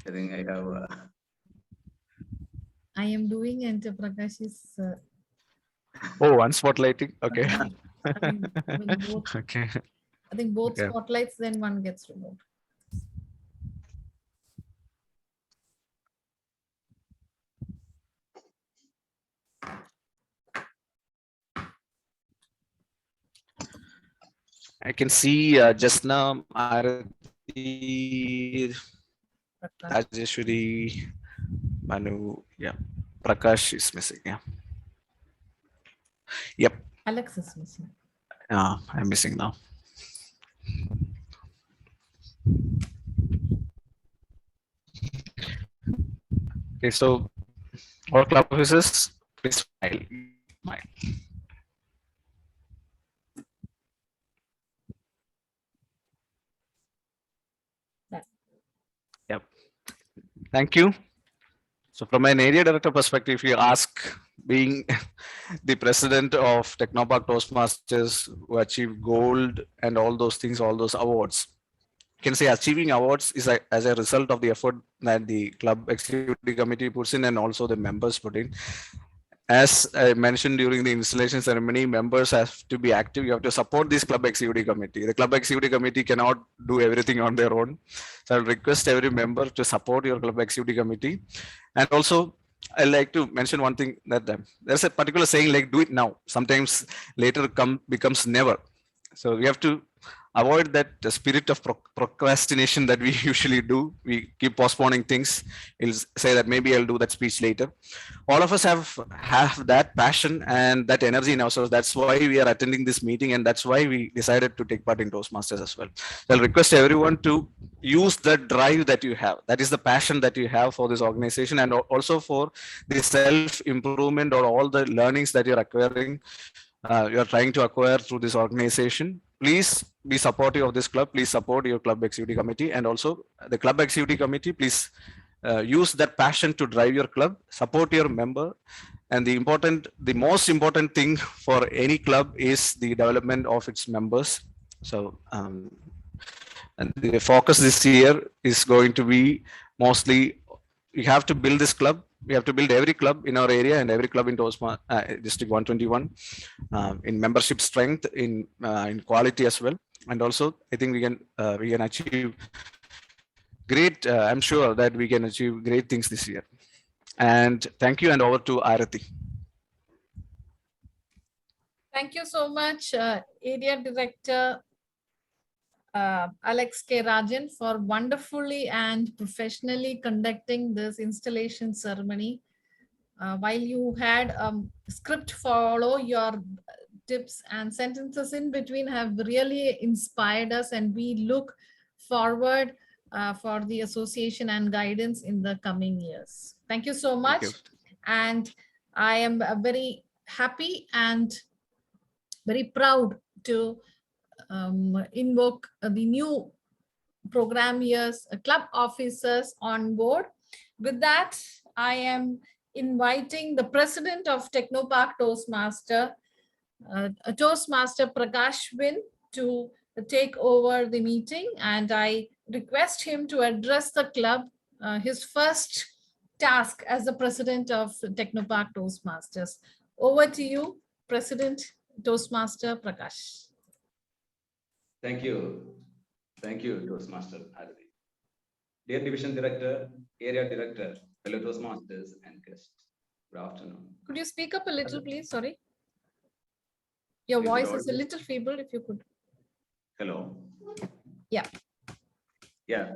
I think I have. I am doing and Prakash is. Oh, unspotlighting. Okay. I think when both, Okay. I think both Okay. spotlights, then one gets removed. I can see just now Arati, Prakash. Rajeshwari, Manu. Yeah. Prakash is missing. Yeah. Yep. Alex is missing. I'm missing now. Okay. So all club officers, please file. Yep. Thank you. So from an area director perspective, if you ask, being the president of Technopark Toastmasters who achieved gold and all those things, all those awards, you can say achieving awards is as a result of the effort that the club executive committee puts in and also the members put in. As I mentioned during the installation ceremony, members have to be active. You have to support this club executive committee. The club executive committee cannot do everything on their own. So I'll request every member to support your club executive committee. And also, I like to mention one thing that there's a particular saying like do it now. Sometimes later becomes never. So we have to avoid that spirit of procrastination that we usually do. We keep postponing things. We'll say that maybe I'll do that speech later. All of us have that passion and that energy in ourselves. That's why we are attending this meeting, and that's why we decided to take part in Toastmasters as well. I'll request everyone to use the drive that you have. That is the passion that you have for this organization, and also for the self improvement or all the learnings that you're acquiring, you're trying to acquire through this organization. Please be supportive of this club. Please support your club executive committee, and also the club executive committee. Please use that passion to drive your club, support your member. And the most important thing for any club is the development of its members. So and the focus this year is going to be mostly, we have to build this club. We have to build every club in our area and every club in District 121 in membership strength, in quality as well. And also, I think we can achieve great. I'm sure that we can achieve great things this year. And thank you. And over to Arati. Thank you so much, Area Director Alex K. Rajan, for wonderfully and professionally conducting this installation ceremony. While you had a script follow, your tips and sentences in between have really inspired us, and we look forward for the association and guidance in the coming years. Thank you so much. And I am very happy and very proud to invoke the new program years club officers on board. With that, I am inviting the president of Technopark Toastmaster Prakash Win, to take over the meeting, and I request him to address the club, his first task as the president of Technopark Toastmasters. Over to you, President Toastmaster Prakash. Thank you. Thank you, Toastmaster Arati. Dear Division Director, Area Director, fellow Toastmasters and guests, good afternoon. Could you speak up a little, please? Sorry. Your voice is a little feeble, if you could. Hello. Yeah. Yeah.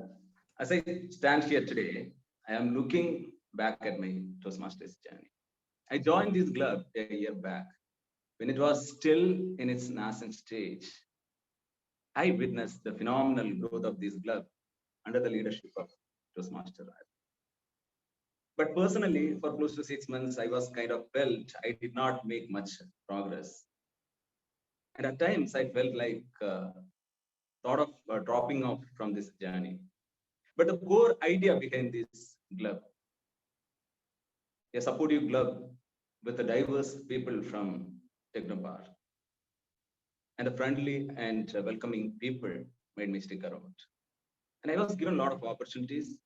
As I stand here today, I am looking back at my Toastmasters journey. I joined this club a year back when it was still in its nascent stage. I witnessed the phenomenal growth of this club under the leadership of Toastmaster. But personally, for close to 6 months, I was kind of felt I did not make much progress. And at times I felt like thought of dropping off from this journey. But the core idea behind this club, a supportive club with the diverse people from Technopark and the friendly and welcoming people made me stick around. And I was given a lot of opportunities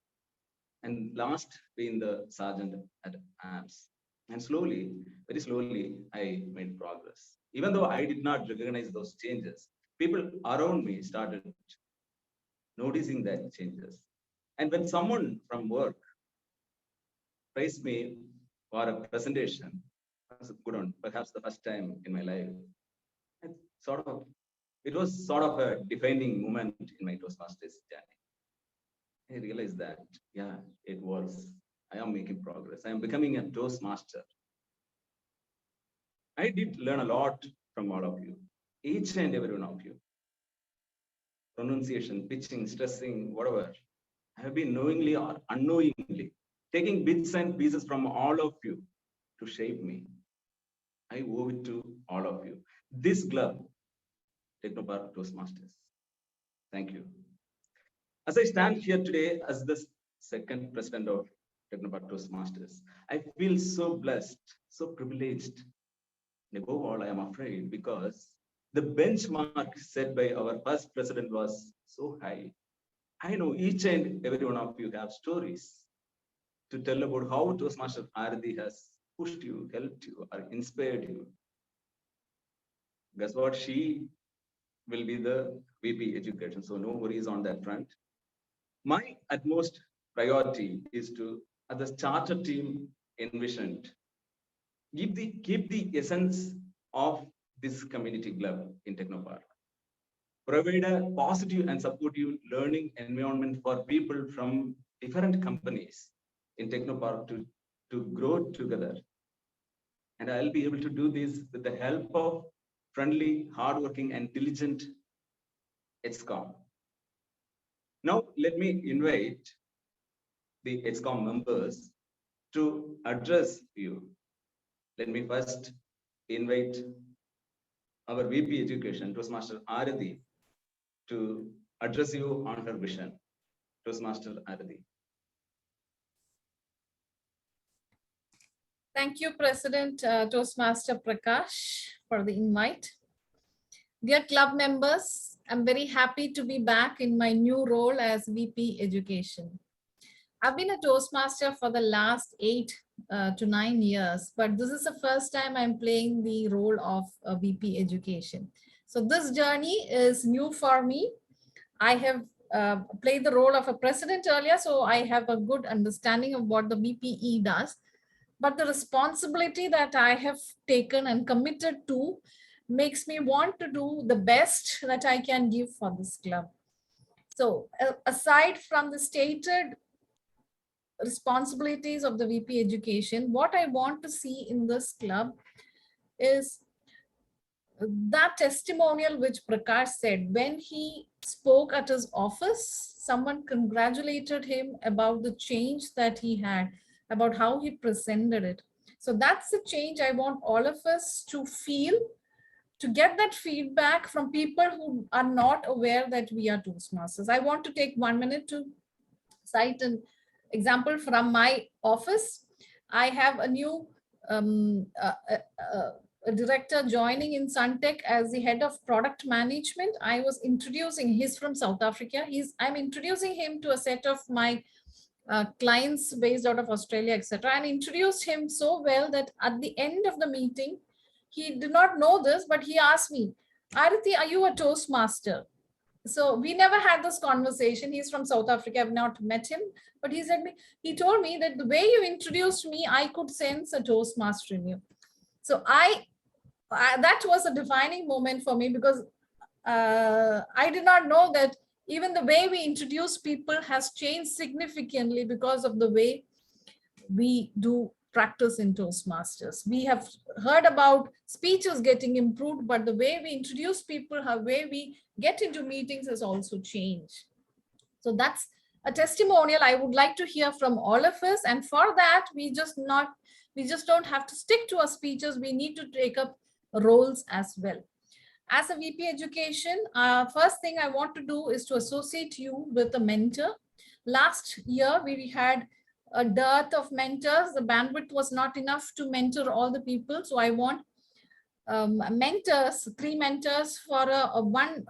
and last being the sergeant at AMS. And slowly, very slowly, I made progress. Even though I did not recognize those changes, people around me started noticing that changes. And when someone from work praised me for a presentation, it was a good one, perhaps the first time in my life. And it was sort of a defining moment in my Toastmasters journey. I realized that, yeah, it was. I am making progress. I am becoming a Toastmaster. I did learn a lot from all of you, each and every one of you. Pronunciation, pitching, stressing, whatever. I have been knowingly or unknowingly taking bits and pieces from all of you to shape me. I owe it to all of you. This club, Technopark Toastmasters. Thank you. As I stand here today as the second president of Technopark Toastmasters, I feel so blessed, so privileged. And above all, I am afraid because the benchmark set by our first president was so high. I know each and every one of you have stories to tell about how Toastmaster Arati has pushed you, helped you, or inspired you. Guess what? She will be the VP Education, so no worries on that front. My utmost priority is to, as the charter team envisioned, keep the essence of this community club in Technopark. Provide a positive and supportive learning environment for people from different companies in Technopark to grow together. And I'll be able to do this with the help of friendly, hardworking, and diligent EXCOM. Now, let me invite the EXCOM members to address you. Let me first invite our VP Education, Toastmaster Arati, to address you on her vision. Toastmaster Arati. Thank you, President Toastmaster Prakash, for the invite. Dear club members, I'm very happy to be back in my new role as VP Education. I've been a Toastmaster for the last 8 to 9 years, but this is the first time I'm playing the role of VP Education. So this journey is new for me. I have played the role of a president earlier, so I have a good understanding of what the VPE does. But the responsibility that I have taken and committed to makes me want to do the best that I can give for this club. So aside from the stated responsibilities of the VP Education, what I want to see in this club is that testimonial which Prakash said. When he spoke at his office, someone congratulated him about the change that he had, about how he presented it. So that's the change I want all of us to feel, to get that feedback from people who are not aware that we are Toastmasters. I want to take 1 minute to cite an example from my office. I have a new a director joining in Suntech as the head of product management. I was introducing, he's from South Africa. I'm introducing him to a set of my clients based out of Australia, etc. And introduced him so well that at the end of the meeting, he did not know this, but he asked me, Arati, are you a Toastmaster? So we never had this conversation. He's from South Africa. I've not met him, but he told me that the way you introduced me, I could sense a Toastmaster in you. So that was a defining moment for me, because I did not know that even the way we introduce people has changed significantly because of the way we do practice in Toastmasters. We have heard about speeches getting improved, but the way we introduce people, the way we get into meetings has also changed. So that's a testimonial I would like to hear from all of us. And for that, we just don't have to stick to our speeches. We need to take up roles as well. As a VP Education, first thing I want to do is to associate you with a mentor. Last year, we had a dearth of mentors. The bandwidth was not enough to mentor all the people. So I want mentors, 3 mentors for one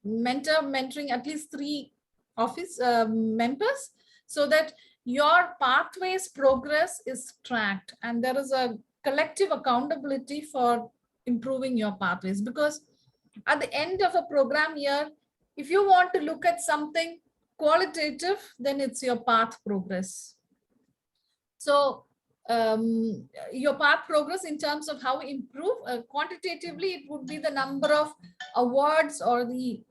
mentor mentoring at least 3 office members, so that your pathways progress is tracked and there is a collective accountability for improving your pathways. Because at the end of a program year, if you want to look at something qualitative, then it's your path progress. So your path progress in terms of how improve, quantitatively it would be the number of awards or the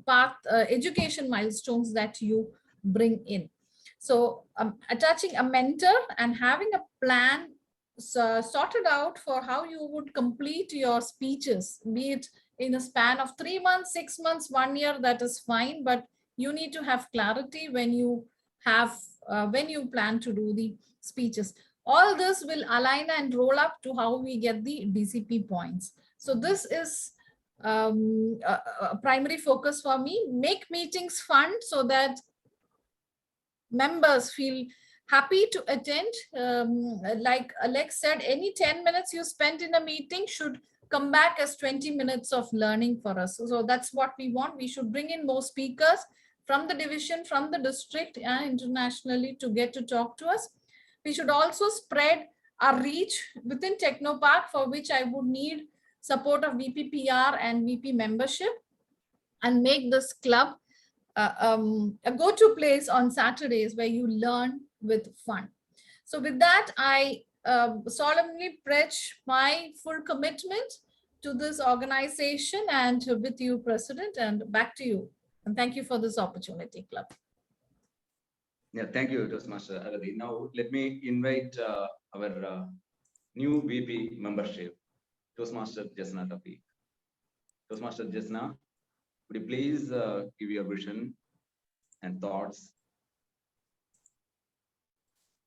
path education milestones that you bring in. So attaching a mentor and having a plan sorted out for how you would complete your speeches, be it in a span of 3 months, 6 months, 1 year, that is fine, but you need to have clarity when you have when you plan to do the speeches. All this will align and roll up to how we get the DCP points. So this is a primary focus for me. Make meetings fun so that members feel happy to attend. Like Alex said, any 10 minutes you spent in a meeting should come back as 20 minutes of learning for us. So that's what we want. We should bring in more speakers from the division, from the district and internationally to get to talk to us. We should also spread our reach within Technopark, for which I would need support of VPPR and VP membership, and make this club a go-to place on Saturdays where you learn with fun. So with that, I solemnly pledge my full commitment to this organization and with you, President, and back to you. And thank you for this opportunity, Club. Yeah, thank you, Toastmaster Arathi. Now, let me invite our new VP membership, Toastmaster Jasna Tafiq. Toastmaster Jasna, would you please give your vision and thoughts?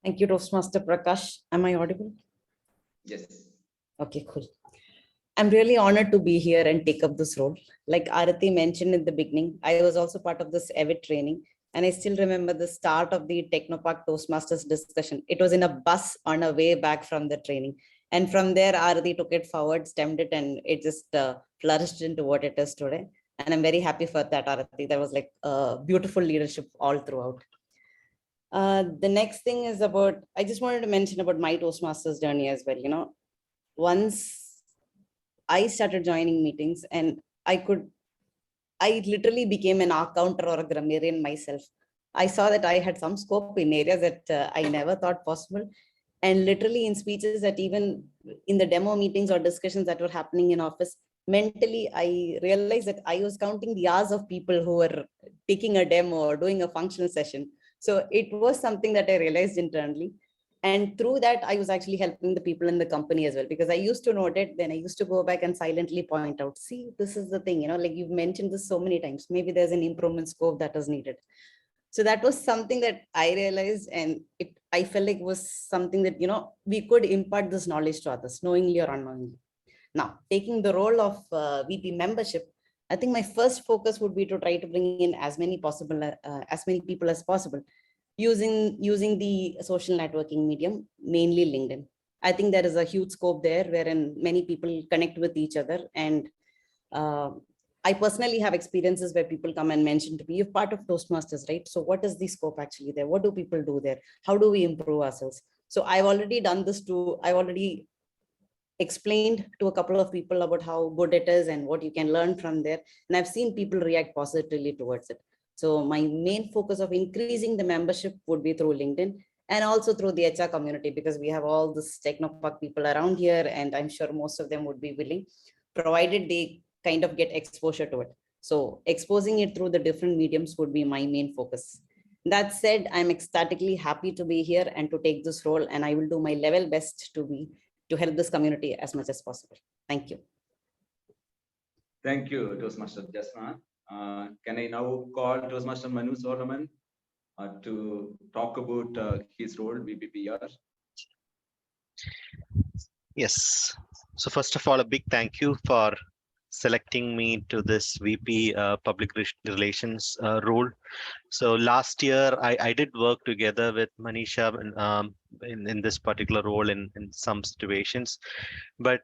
Thank you, Toastmaster Prakash. Am I audible? Yes. Okay, cool. I'm really honored to be here and take up this role. Like Arathi mentioned in the beginning, I was also part of this EVIT training. And I still remember the start of the Technopark Toastmasters discussion. It was in a bus on a way back from the training. And from there, Arathi took it forward, stemmed it, and it just flourished into what it is today. And I'm very happy for that, Arathi. That was like beautiful leadership all throughout. The next thing is about, I just wanted to mention about my Toastmasters journey as well. You know, once I started joining meetings and I literally became an accounter or a grammarian myself. I saw that I had some scope in areas that I never thought possible. And literally in speeches that even in the demo meetings or discussions that were happening in office, mentally, I realized that I was counting the hours of people who were taking a demo or doing a functional session. So it was something that I realized internally. And through that, I was actually helping the people in the company as well, because I used to note it. Then I used to go back and silently point out, see, this is the thing, you know, like you've mentioned this so many times, maybe there's an improvement scope that is needed. So that was something that I realized, and I felt like was something that, you know, we could impart this knowledge to others, knowingly or unknowingly. Now, taking the role of VP membership, I think my first focus would be to try to bring in as many people as possible, using the social networking medium, mainly LinkedIn. I think there is a huge scope there wherein many people connect with each other. And I personally have experiences where people come and mention to me, you're part of Toastmasters, right? So what is the scope actually there? What do people do there? How do we improve ourselves? So I've already done this too. I've already explained to a couple of people about how good it is and what you can learn from there. And I've seen people react positively towards it. So my main focus of increasing the membership would be through LinkedIn and also through the HR community, because we have all this Technopark people around here, and I'm sure most of them would be willing, provided they kind of get exposure to it. So exposing it through the different mediums would be my main focus. That said, I'm ecstatically happy to be here and to take this role, and I will do my level best to help this community as much as possible. Thank you. Thank you, Toastmaster Jasna. Can I now call Toastmaster Manu Solomon to talk about his role, VPPR. Yes. So first of all, a big thank you for selecting me to this VP Public Relations role. So last year, I did work together with Manisha in this particular role in some situations. But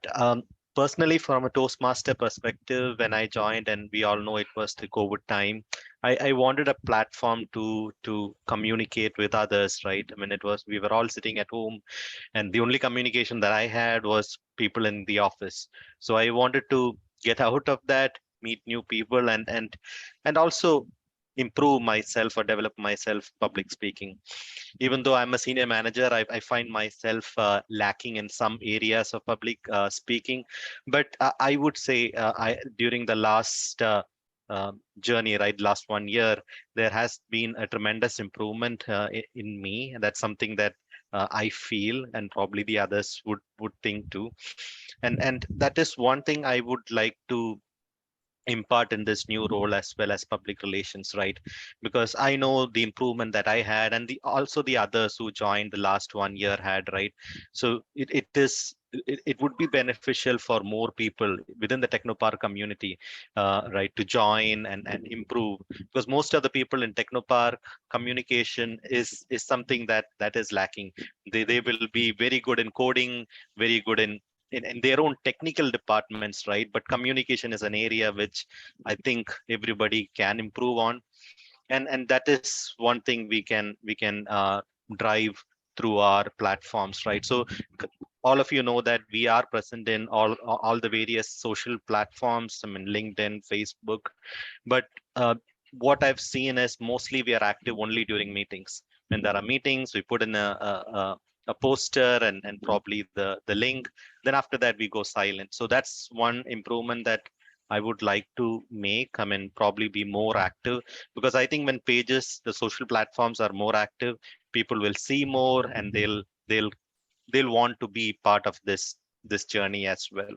personally, from a Toastmaster perspective, when I joined, and we all know it was the COVID time, I wanted a platform to communicate with others, right? I mean, we were all sitting at home, and the only communication that I had was people in the office. So I wanted to get out of that, meet new people, and also improve myself or develop myself public speaking. Even though I'm a senior manager, I find myself lacking in some areas of public speaking. But I would say during the last journey, right, last 1 year, there has been a tremendous improvement in me, and that's something that I feel, and probably the others would think too. And that is one thing I would like to impart in this new role as well as public relations, right? Because I know the improvement that I had, and also the others who joined the last 1 year had, right? So it would be beneficial for more people within the Technopark community, right, to join and improve, because most of the people in Technopark, communication is something that is lacking. They will be very good in coding, very good in their own technical departments, right? But communication is an area which I think everybody can improve on, and that is one thing we can drive through our platforms, right? So all of you know that we are present in all the various social platforms. I mean, LinkedIn, Facebook, but what I've seen is mostly we are active only during meetings. When there are meetings, we put in a poster and probably the link. Then after that, we go silent. So that's one improvement that I would like to make. I mean, probably be more active, because I think when pages, the social platforms are more active, people will see more, and they'll want to be part of this journey as well.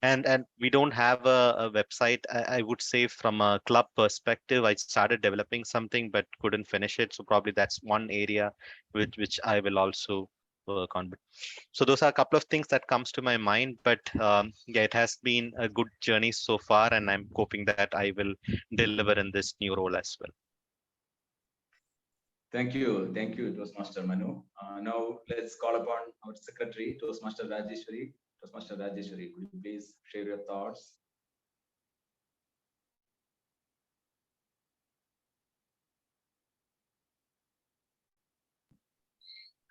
And we don't have a website. I would say from a club perspective, I started developing something but couldn't finish it. So probably that's one area which I will also work on. But so those are a couple of things that comes to my mind. But yeah, it has been a good journey so far, and I'm hoping that I will deliver in this new role as well. Thank you, Toastmaster Manu. Now let's call upon our secretary, Toastmaster Rajeshwari. Toastmaster Rajeshwari, could you please share your thoughts?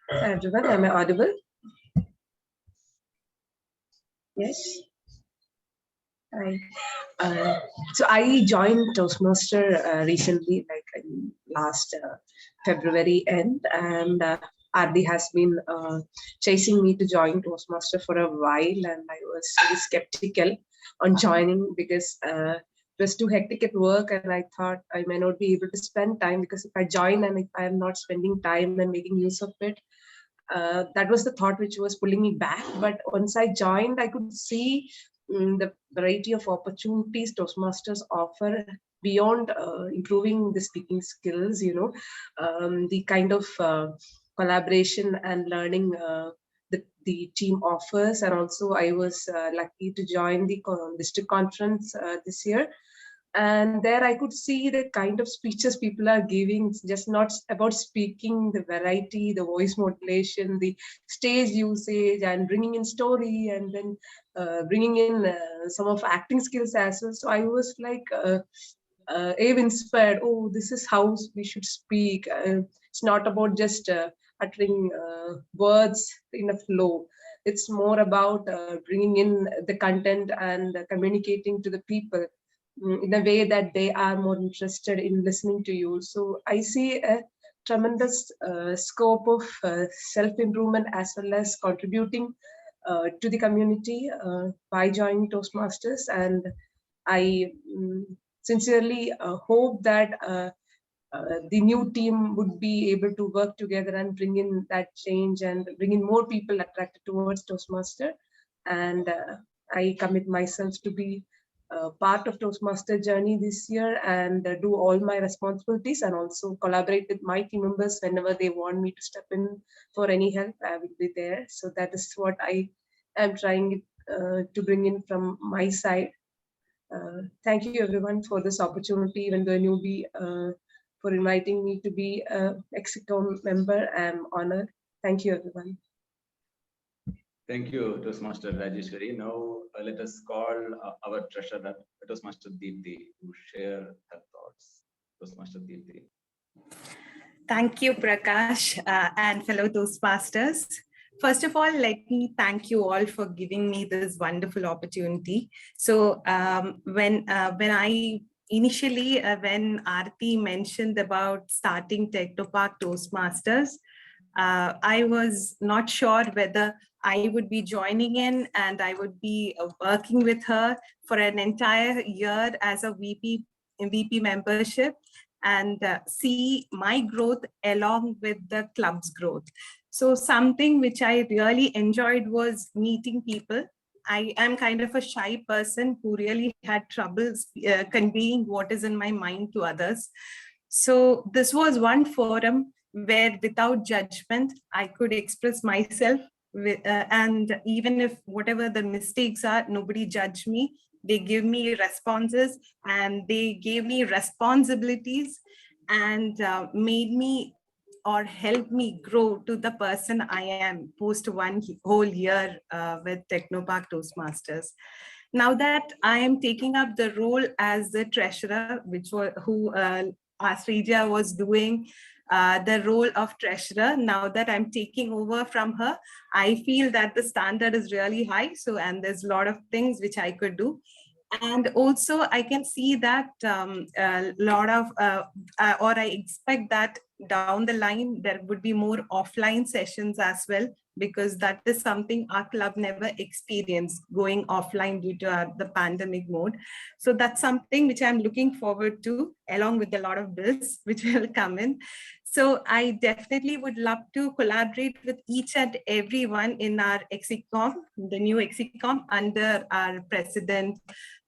Hi everyone, am I audible? Yes. Hi. So I joined Toastmaster recently, like in last February end, and RD has been chasing me to join Toastmaster for a while, and I was very skeptical on joining because it was too hectic at work, and I thought I may not be able to spend time, because if I join and if I am not spending time and making use of it, that was the thought which was pulling me back. But once I joined, I could see the variety of opportunities Toastmasters offer beyond improving the speaking skills, the kind of collaboration and learning the team offers. And also I was lucky to join the district conference this year. And there I could see the kind of speeches people are giving. It's just not about speaking, the variety, the voice modulation, the stage usage, and bringing in story, and then bringing in some of acting skills as well. So I was like inspired. Oh, this is how we should speak. It's not about just uttering words in a flow. It's more about bringing in the content and communicating to the people in a way that they are more interested in listening to you. So I see a tremendous scope of self-improvement as well as contributing to the community by joining Toastmasters. And I sincerely hope that the new team would be able to work together and bring in that change and bring in more people attracted towards Toastmaster. And I commit myself to be part of Toastmaster journey this year and do all my responsibilities, and also collaborate with my team members whenever they want me to step in for any help. I will be there. So that is what I am trying to bring in from my side. Thank you everyone for this opportunity, even though newbie, for inviting me to be an Execom member. I am honored. Thank you everyone. Thank you, Toastmaster Rajeshwari. Now let us call our treasurer, Toastmaster Deepthi, to share her thoughts. Toastmaster Deepthi. Thank you, Prakash, and fellow Toastmasters. First of all, let me thank you all for giving me this wonderful opportunity. So when I initially, when Aarti mentioned about starting Technopark Toastmasters, I was not sure whether I would be joining in and I would be working with her for an entire year as a VP membership, and see my growth along with the club's growth. So something which I really enjoyed was meeting people. I am kind of a shy person who really had troubles conveying what is in my mind to others. So this was one forum where without judgment, I could express myself and even if whatever the mistakes are, nobody judged me. They give me responses and they gave me responsibilities and made me or helped me grow to the person I am post one whole year with Technopark Toastmasters. Now that I am taking up the role as the treasurer, which was who Asrija was doing, the role of treasurer. Now that I'm taking over from her, I feel that the standard is really high. So, and there's a lot of things which I could do. And also I can see that a lot of, or I expect that down the line, there would be more offline sessions as well, because that is something our club never experienced, going offline due to the pandemic mode. So that's something which I'm looking forward to, along with a lot of bills which will come in. So I definitely would love to collaborate with each and everyone in our Execom, the new Execom under our president,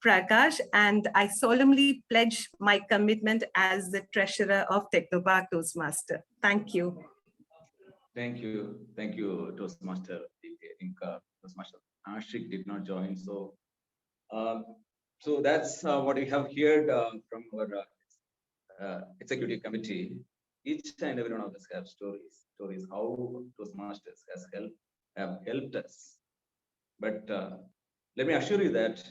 Prakash, and I solemnly pledge my commitment as the treasurer of Technopark Toastmaster. Thank you. Thank you, Toastmaster. I think Toastmaster Ashik did not join, so that's what we have heard from our executive committee. Each and every one of us have stories how Toastmasters have helped us. But let me assure you that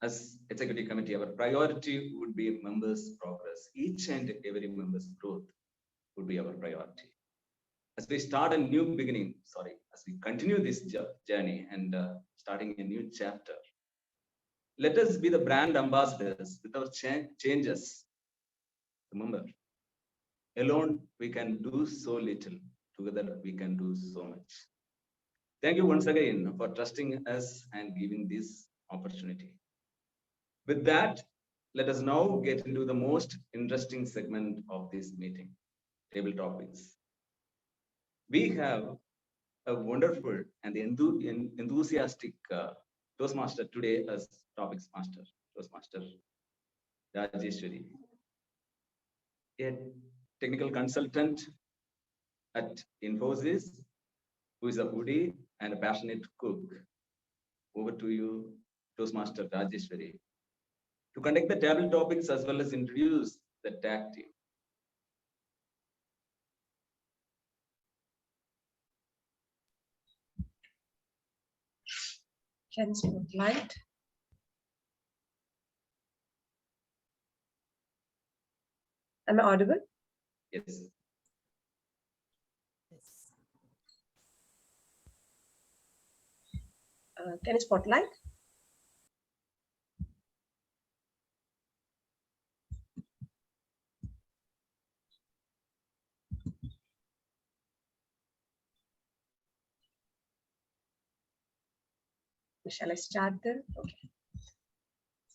as executive committee, our priority would be members' progress. Each and every member's growth would be our priority. As we start a new beginning, as we continue this journey and starting a new chapter, let us be the brand ambassadors without changes. Remember, alone we can do so little, together we can do so much. Thank you once again for trusting us and giving this opportunity. With that, let us now get into the most interesting segment of this meeting, table topics. We have a wonderful and enthusiastic Toastmaster today as topics master, Toastmaster Rajeshwari, a technical consultant at Infosys, who is a foodie and a passionate cook. Over to you, Toastmaster Rajeshwari, to conduct the table topics as well as introduce the tag team. Can spotlight. Am I audible? Yes. Can you spotlight? Shall I start then? Okay.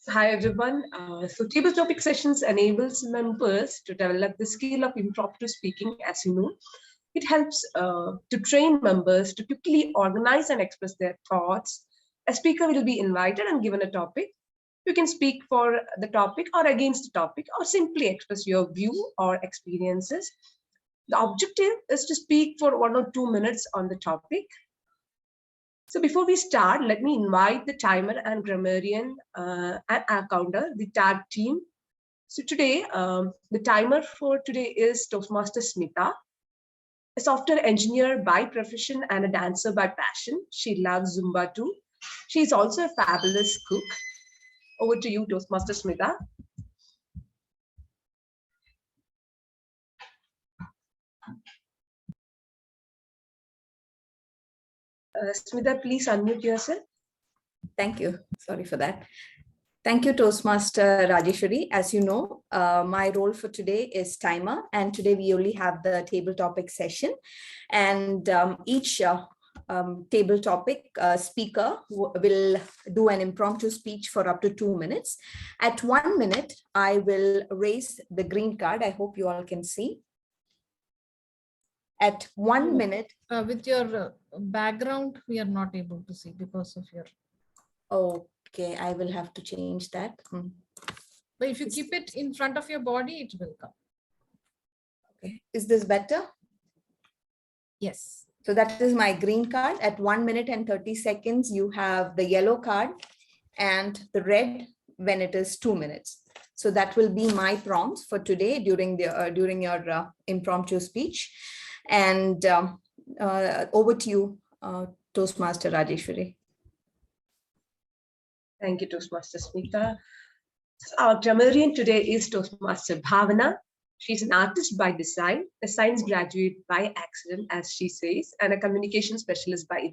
Hi everyone. So table topic sessions enables members to develop the skill of impromptu speaking. As you know, it helps to train members to quickly organize and express their thoughts. A speaker will be invited and given a topic. You can speak for the topic or against the topic, or simply express your view or experiences. The objective is to speak for 1 or 2 minutes on the topic. So before we start, let me invite the timer and grammarian and our counter, the tag team. So today, the timer for today is Toastmaster Smita, a software engineer by profession and a dancer by passion. She loves Zumba too. She's also a fabulous cook. Over to you, Toastmaster Smita. Smita, please unmute yourself. Thank you. Sorry for that. Thank you, Toastmaster Rajeshwari. As you know, my role for today is timer, and today we only have the table topic session. And each table topic speaker will do an impromptu speech for up to 2 minutes. At 1 minute, I will raise the green card. I hope you all can see. At 1 minute. With your background, we are not able to see because of your. Okay, I will have to change that. But if you keep it in front of your body, it will come. Okay, is this better? Yes. So that is my green card. At 1 minute and 30 seconds, you have the yellow card and the red when it is 2 minutes. So that will be my prompts for today during your impromptu speech. And over to you, Toastmaster Rajeshwari. Thank you, Toastmaster Smita. Our grammarian today is Toastmaster Bhavana. She's an artist by design, a science graduate by accident, as she says, and a communication specialist by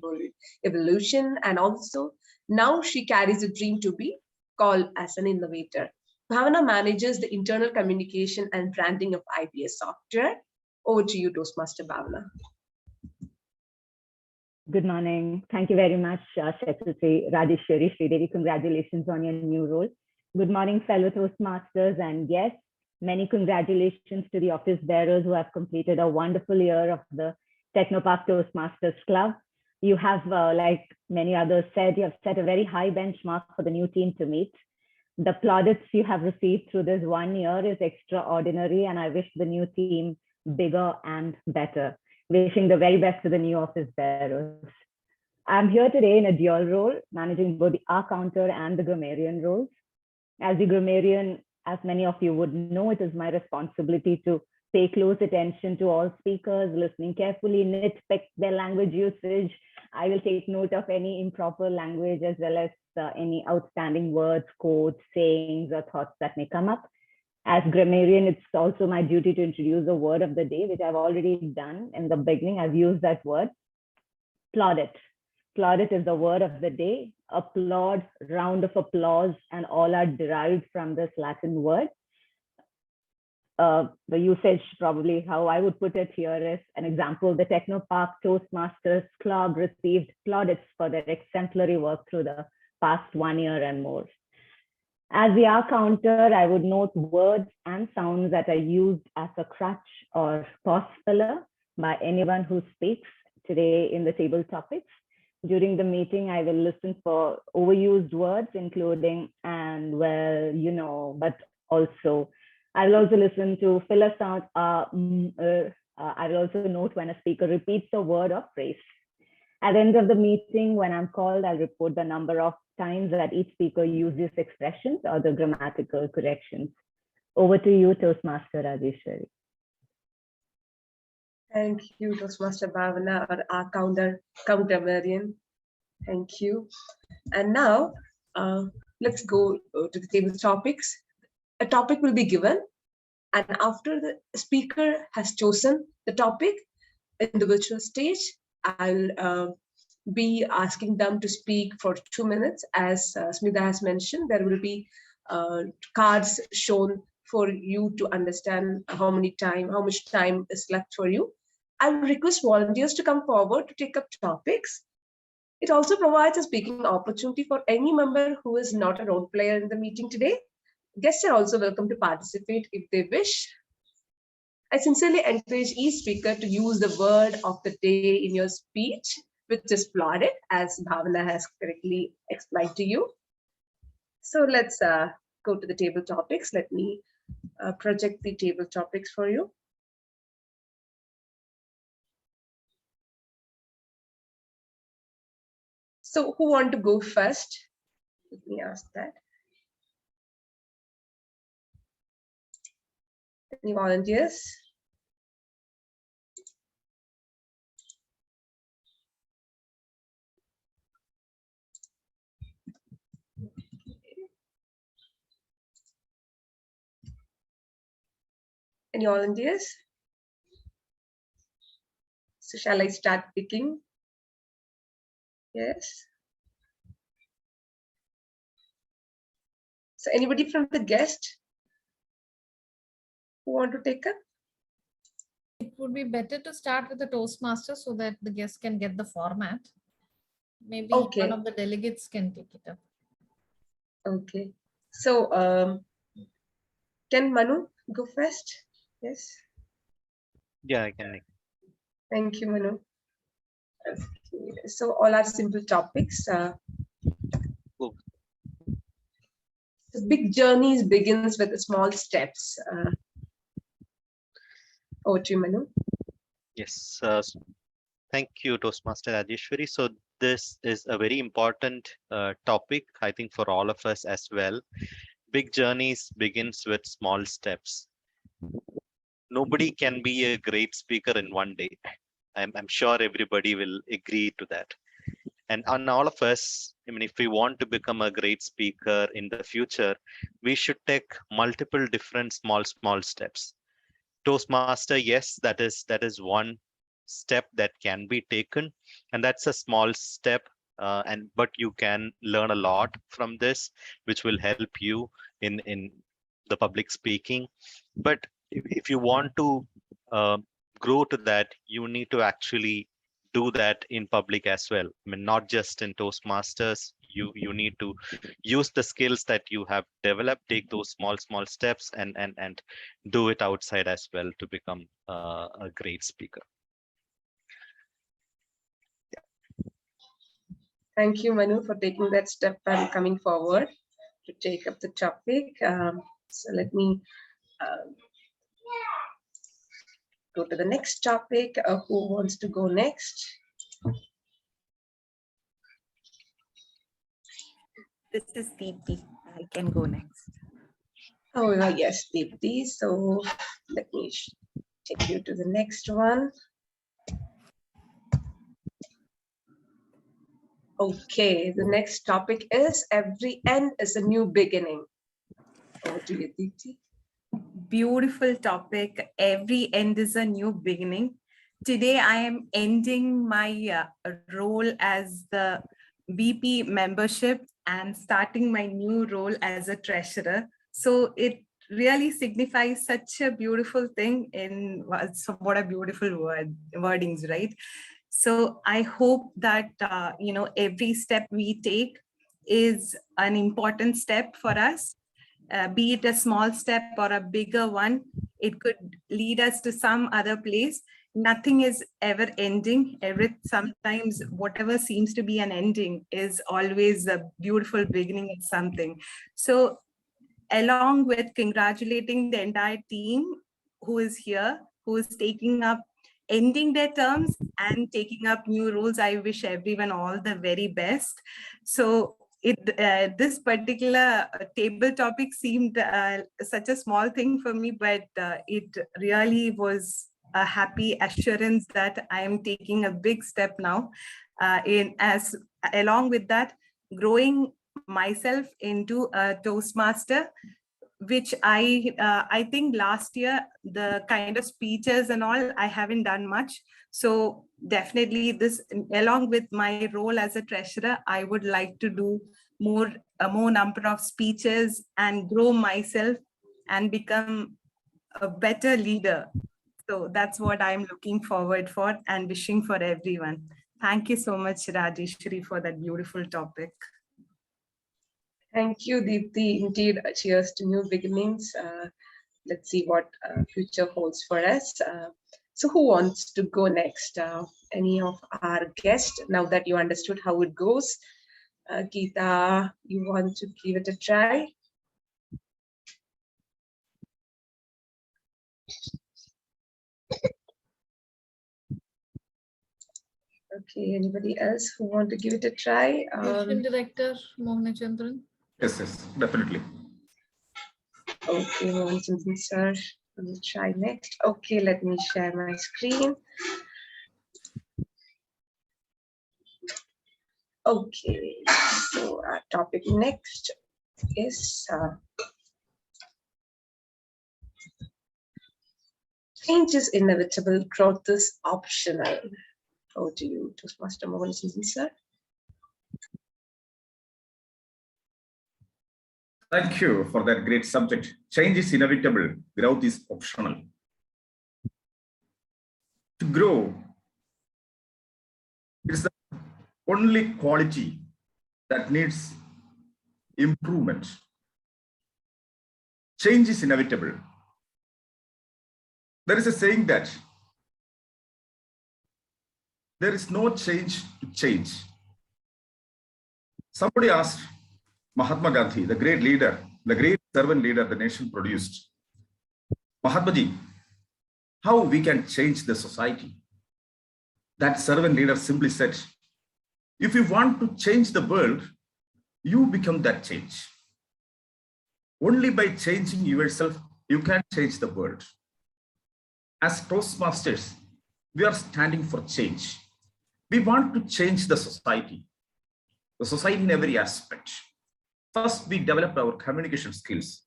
evolution. And also now she carries a dream to be called as an innovator. Bhavana manages the internal communication and branding of IBS software. Over to you, Toastmaster Bhavana. Good morning. Thank you very much, Secretary Rajeshwari Sridevi. Congratulations on your new role. Good morning, fellow Toastmasters. And yes, many congratulations to the office bearers who have completed a wonderful year of the Technopark Toastmasters Club. You have, like many others said, you have set a very high benchmark for the new team to meet. The plaudits you have received through this 1 year is extraordinary, and I wish the new team bigger and better. Wishing the very best to the new office bearers. I'm here today in a dual role, managing both the R counter and the grammarian roles. As the grammarian, as many of you would know, it is my responsibility to pay close attention to all speakers, listening carefully, nitpick their language usage. I will take note of any improper language as well as any outstanding words, quotes, sayings, or thoughts that may come up. As grammarian, it's also my duty to introduce a word of the day, which I've already done in the beginning. I've used that word, plaudit. Plaudit is the word of the day. Applaud, round of applause, and all are derived from this Latin word. The usage, probably how I would put it here is an example. The Technopark Toastmasters Club received plaudits for their exemplary work through the past 1 year and more. As the R counter, I would note words and sounds that are used as a crutch or pause filler by anyone who speaks today in the table topics. During the meeting, I will listen for overused words, including and, well, you know, but also, I will also listen to filler sound. I will also note when a speaker repeats a word or phrase. At the end of the meeting, when I'm called, I'll report the number of times that each speaker uses expressions or the grammatical corrections. Over to you, Toastmaster Rajeshwari. Thank you, Toastmaster Bhavana, or our counter-grammarian. Thank you. And now, let's go to the table topics. A topic will be given, and after the speaker has chosen the topic in the virtual stage, I'll be asking them to speak for 2 minutes. As Smita has mentioned, there will be cards shown for you to understand how much time is left for you. I will request volunteers to come forward to take up topics. It also provides a speaking opportunity for any member who is not a role player in the meeting today. Guests are also welcome to participate if they wish. I sincerely encourage each speaker to use the word of the day in your speech, which is plaudit, as Bhavana has correctly explained to you. So let's go to the table topics. Let me project the table topics for you. So who want to go first? Let me ask that. Any volunteers? Any volunteers? So shall I start picking? Yes. So anybody from the guest who want to take up? It would be better to start with the Toastmasters so that the guests can get the format. Maybe Okay. one of the delegates can take it up. Okay. So can Manu go first? Yes. Yeah, I can. Thank you, Manu. Okay. So all are simple topics. Cool. The big journeys begins with the small steps. Over to you, Manu. Yes. Thank you, Toastmaster Rajeshwari. So this is a very important topic, I think, for all of us as well. Big journeys begins with small steps. Nobody can be a great speaker in one day. I'm sure everybody will agree to that. And on all of us, I mean, if we want to become a great speaker in the future, we should take multiple different small steps. Toastmaster, yes, that is one step that can be taken, and that's a small step, but you can learn a lot from this, which will help you in the public speaking. But if you want to grow to that, you need to actually do that in public as well. I mean, not just in Toastmasters. You need to use the skills that you have developed, take those small steps, and do it outside as well to become a great speaker. Thank you, Manu, for taking that step and coming forward to take up the topic. So let me go to the next topic. Who wants to go next? This is Deepti. I can go next. Oh, yes, Deepti. So let me take you to the next one. Okay, the next topic is every end is a new beginning. Over to you, Deepti. Beautiful topic. Every end is a new beginning. Today, I am ending my role as the VP membership and starting my new role as a treasurer. So it really signifies such a beautiful thing in what a beautiful wordings, right? So I hope that, every step we take is an important step for us. Be it a small step or a bigger one, it could lead us to some other place. Nothing is ever ending. Sometimes whatever seems to be an ending is always a beautiful beginning of something. So along with congratulating the entire team who is here, who is ending their terms and taking up new roles, I wish everyone all the very best. So this particular table topic seemed such a small thing for me, but it really was a happy assurance that I am taking a big step now along with that, growing myself into a Toastmaster, which I think last year, the kind of speeches and all, I haven't done much. So definitely this, along with my role as a treasurer, I would like to do a more number of speeches and grow myself and become a better leader. So that's what I'm looking forward for and wishing for everyone. Thank you so much, Rajeshwari, for that beautiful topic. Thank you, Deepti. Indeed, cheers to new beginnings. Let's see what future holds for us. So who wants to go next? Any of our guests, now that you understood how it goes, Geeta, you want to give it a try? Okay, anybody else who want to give it a try? Tuition Director Mohanachandran. Yes, definitely. Okay, Mohanachandran sir, we'll try next. Okay, let me share my screen. Okay, so our topic next is change is inevitable, growth is optional. Over to you, Toastmaster Mohanachandran sir. Thank you for that great subject. Change is inevitable, growth is optional. To grow, it's the only quality that needs improvement. Change is inevitable. There is a saying that there is no change to change. Somebody asked Mahatma Gandhi, the great leader, the great servant leader the nation produced, Mahatmaji, how we can change the society? That servant leader simply said, if you want to change the world, you become that change. Only by changing yourself, you can change the world. As Toastmasters, we are standing for change. We want to change the society in every aspect. First, we develop our communication skills.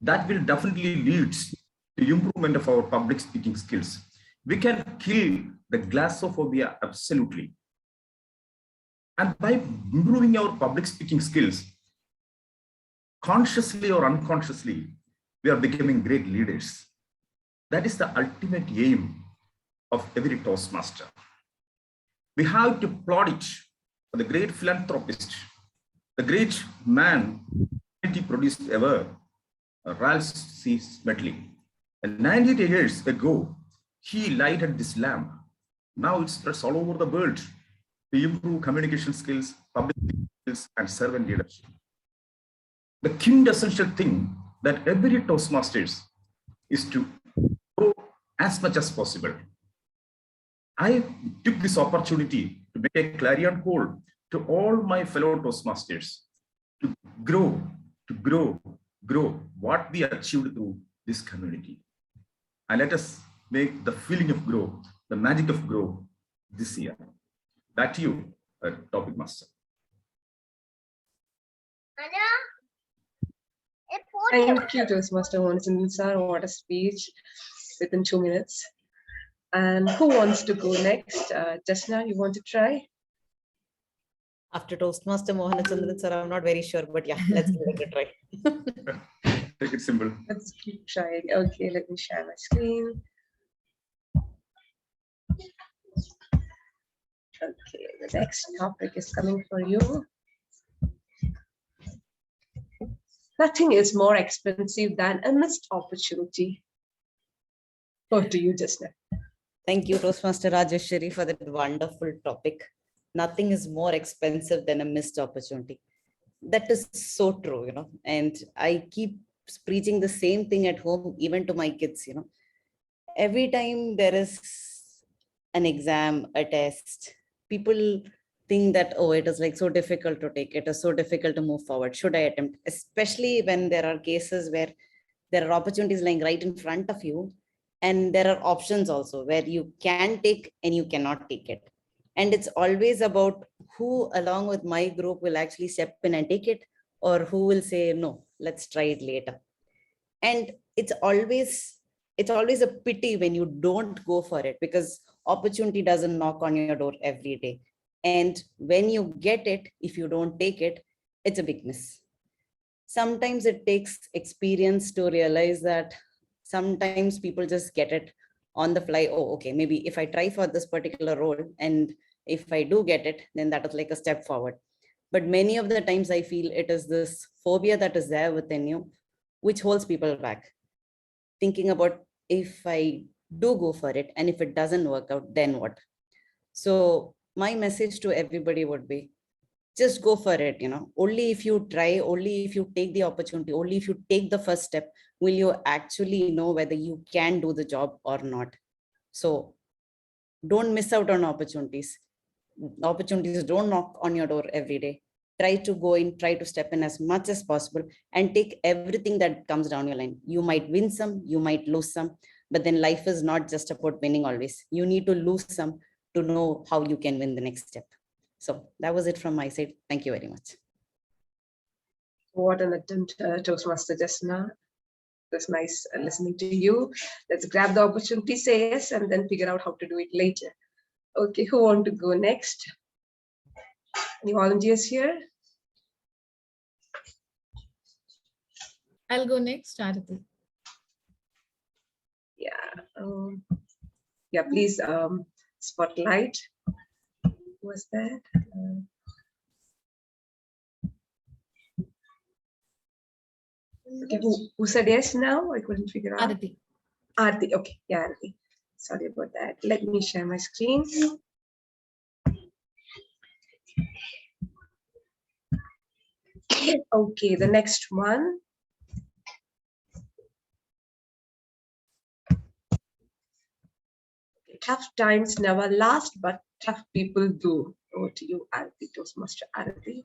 That will definitely lead to improvement of our public speaking skills. We can kill the glossophobia absolutely. And by improving our public speaking skills, consciously or unconsciously, we are becoming great leaders. That is the ultimate aim of every Toastmaster. We have to applaud it for the great philanthropist, the great man he produced ever, Ralph C. Smedley. And 98 years ago, he lighted this lamp. Now it spreads all over the world to improve communication skills, public skills, and servant leadership. The quintessential thing that every Toastmasters is to grow as much as possible. I took this opportunity to make a clarion call to all my fellow Toastmasters to grow what we achieved through this community. And let us make the feeling of growth, the magic of growth this year. Back to you, Topic Master. Thank you, Toastmaster Mohanachandran sir. What a speech within 2 minutes. And who wants to go next? Jasna, you want to try? After Toastmaster Mohanachandran sir, I'm not very sure, but yeah, let's give it a try. Take it simple. Let's keep trying. Okay, let me share my screen. Okay, the next topic is coming for you. Nothing is more expensive than a missed opportunity. Over to you, Jasna. Thank you, Toastmaster Rajeshwari, for that wonderful topic. Nothing is more expensive than a missed opportunity. That is so true, and I keep preaching the same thing at home, even to my kids, Every time there is an exam, a test, people think that, oh, it is like so difficult to take, it is so difficult to move forward. Should I attempt? Especially when there are cases where there are opportunities lying right in front of you, and there are options also where you can take and you cannot take it. And it's always about who along with my group will actually step in and take it, or who will say, no, let's try it later. And it's always a pity when you don't go for it, because opportunity doesn't knock on your door every day. And when you get it, if you don't take it, it's a big miss. Sometimes it takes experience to realize that sometimes people just get it on the fly. Oh, okay, maybe if I try for this particular role and if I do get it, then that is like a step forward. But many of the times I feel it is this phobia that is there within you, which holds people back. Thinking about, if I do go for it and if it doesn't work out, then what? So my message to everybody would be, just go for it. Only if you try, only if you take the opportunity, only if you take the first step, will you actually know whether you can do the job or not. So don't miss out on opportunities. Opportunities don't knock on your door every day. Try to go in, try to step in as much as possible and take everything that comes down your line. You might win some, you might lose some, but then life is not just about winning always. You need to lose some to know how you can win the next step. So that was it from my side. Thank you very much. What an attempt, Toastmaster just now. It was nice listening to you. Let's grab the opportunity, say yes, and then figure out how to do it later. Okay, who want to go next? Any volunteers here? I'll go next, Arati. Yeah, please spotlight. Who was that? Okay, who said yes now? I couldn't figure out. Arati. Aarti, okay, yeah, Aarti. Sorry about that. Let me share my screen. Okay, the next one. Tough times never last, but tough people do. Over to you, Aarti, Toastmaster Aarti.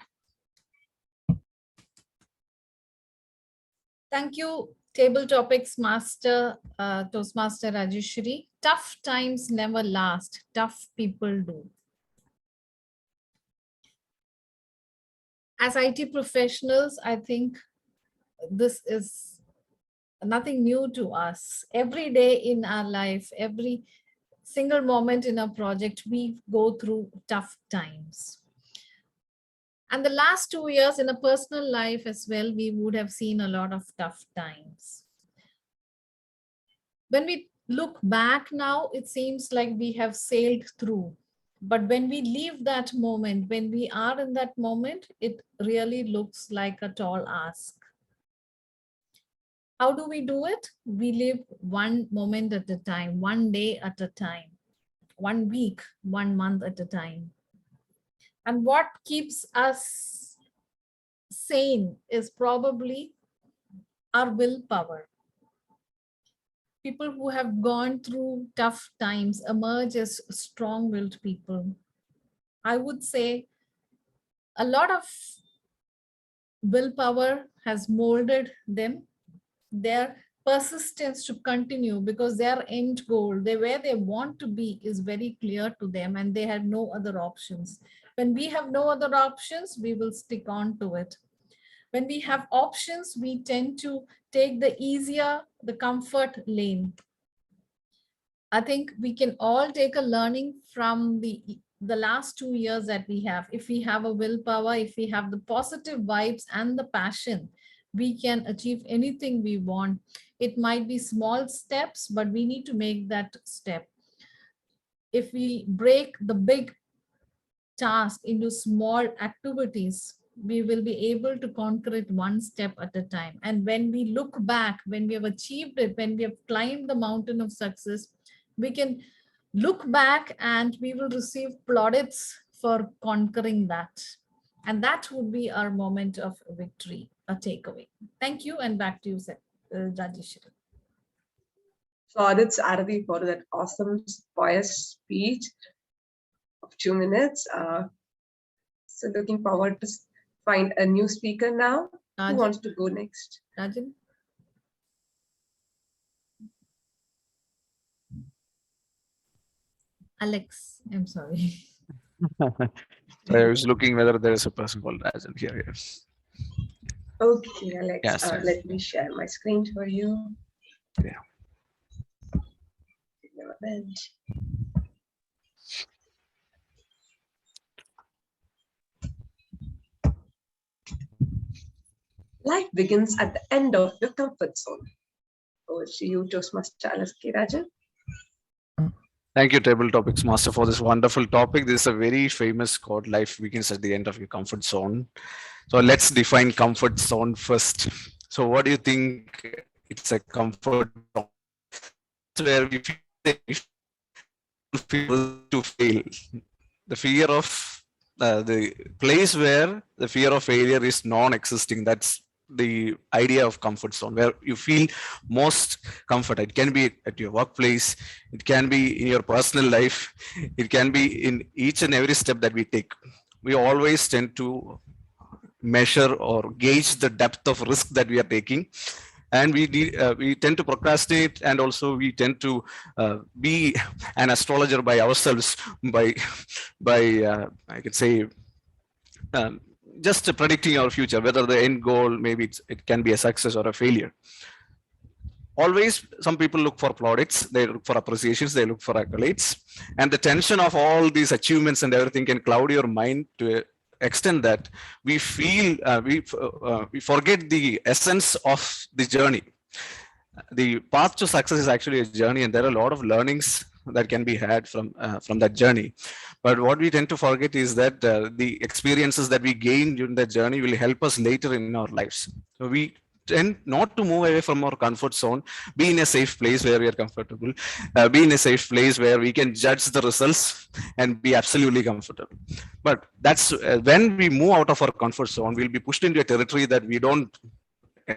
Thank you, Table Topics Master, Toastmaster Rajeshwari. Tough times never last, tough people do. As IT professionals, I think this is nothing new to us. Every day in our life, every single moment in our project, we go through tough times. And the last 2 years in a personal life as well, we would have seen a lot of tough times. When we look back now, it seems like we have sailed through. But when we leave that moment, when we are in that moment, it really looks like a tall ask. How do we do it? We live one moment at a time, one day at a time, 1 week, 1 month at a time. And what keeps us sane is probably our willpower. People who have gone through tough times emerge as strong-willed people. I would say a lot of willpower has molded them, their persistence to continue, because their end goal, where they want to be, is very clear to them and they have no other options. When we have no other options, we will stick on to it. When we have options, we tend to take the easier, the comfort lane. I think we can all take a learning from the last 2 years that we have. If we have a willpower, if we have the positive vibes and the passion, we can achieve anything we want. It might be small steps, but we need to make that step. If we break the big task into small activities, we will be able to conquer it one step at a time. And when we look back, when we have achieved it, when we have climbed the mountain of success, we can look back and we will receive plaudits for conquering that. And that would be our moment of victory, a takeaway. Thank you, and back to you, Rajeshwari. Plaudits, Aarti, for that awesome pious speech of 2 minutes. So looking forward to find a new speaker now. Who wants to go next? Rajan? Alex, I'm sorry. I was looking whether there is a person called Rajan here. Yes. Okay, Alex, Yes, let me share my screen for you. Yeah. Life begins at the end of your comfort zone. Over to you, Toastmaster Rajan. Thank you, Table Topics Master, for this wonderful topic. This is a very famous quote: life begins at the end of your comfort zone. So let's define comfort zone first. So what do you think it's a comfort zone? Where we feel to fail. The fear of the place where the fear of failure is non-existing. That's the idea of comfort zone, where you feel most comfort. It can be at your workplace, it can be in your personal life, it can be in each and every step that we take. We always tend to measure or gauge the depth of risk that we are taking, and we tend to procrastinate, and also we tend to be an astrologer by ourselves, by I could say just predicting our future, whether the end goal, maybe it can be a success or a failure. Always, some people look for plaudits, they look for appreciations, they look for accolades, and the tension of all these achievements and everything can cloud your mind to extent that we feel we forget the essence of the journey. The path to success is actually a journey, and there are a lot of learnings that can be had from that journey. But what we tend to forget is that the experiences that we gain during that journey will help us later in our lives. So we tend not to move away from our comfort zone, be in a safe place where we are comfortable, be in a safe place where we can judge the results and be absolutely comfortable. But that's when we move out of our comfort zone, we'll be pushed into a territory that we don't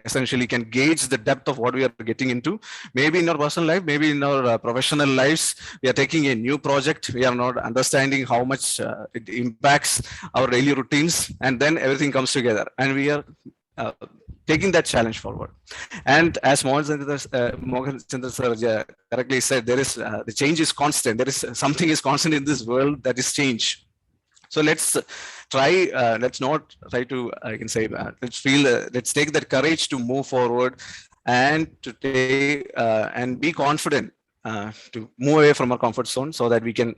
essentially can gauge the depth of what we are getting into. Maybe in our personal life, maybe in our professional lives, we are taking a new project, we are not understanding how much it impacts our daily routines, and then everything comes together and we are taking that challenge forward. And as Mohan Chandra sir correctly said, there is the change is constant. There is something is constant in this world, that is change. So let's try, let's not try to, I can say, let's take that courage to move forward and to take and be confident to move away from our comfort zone so that we can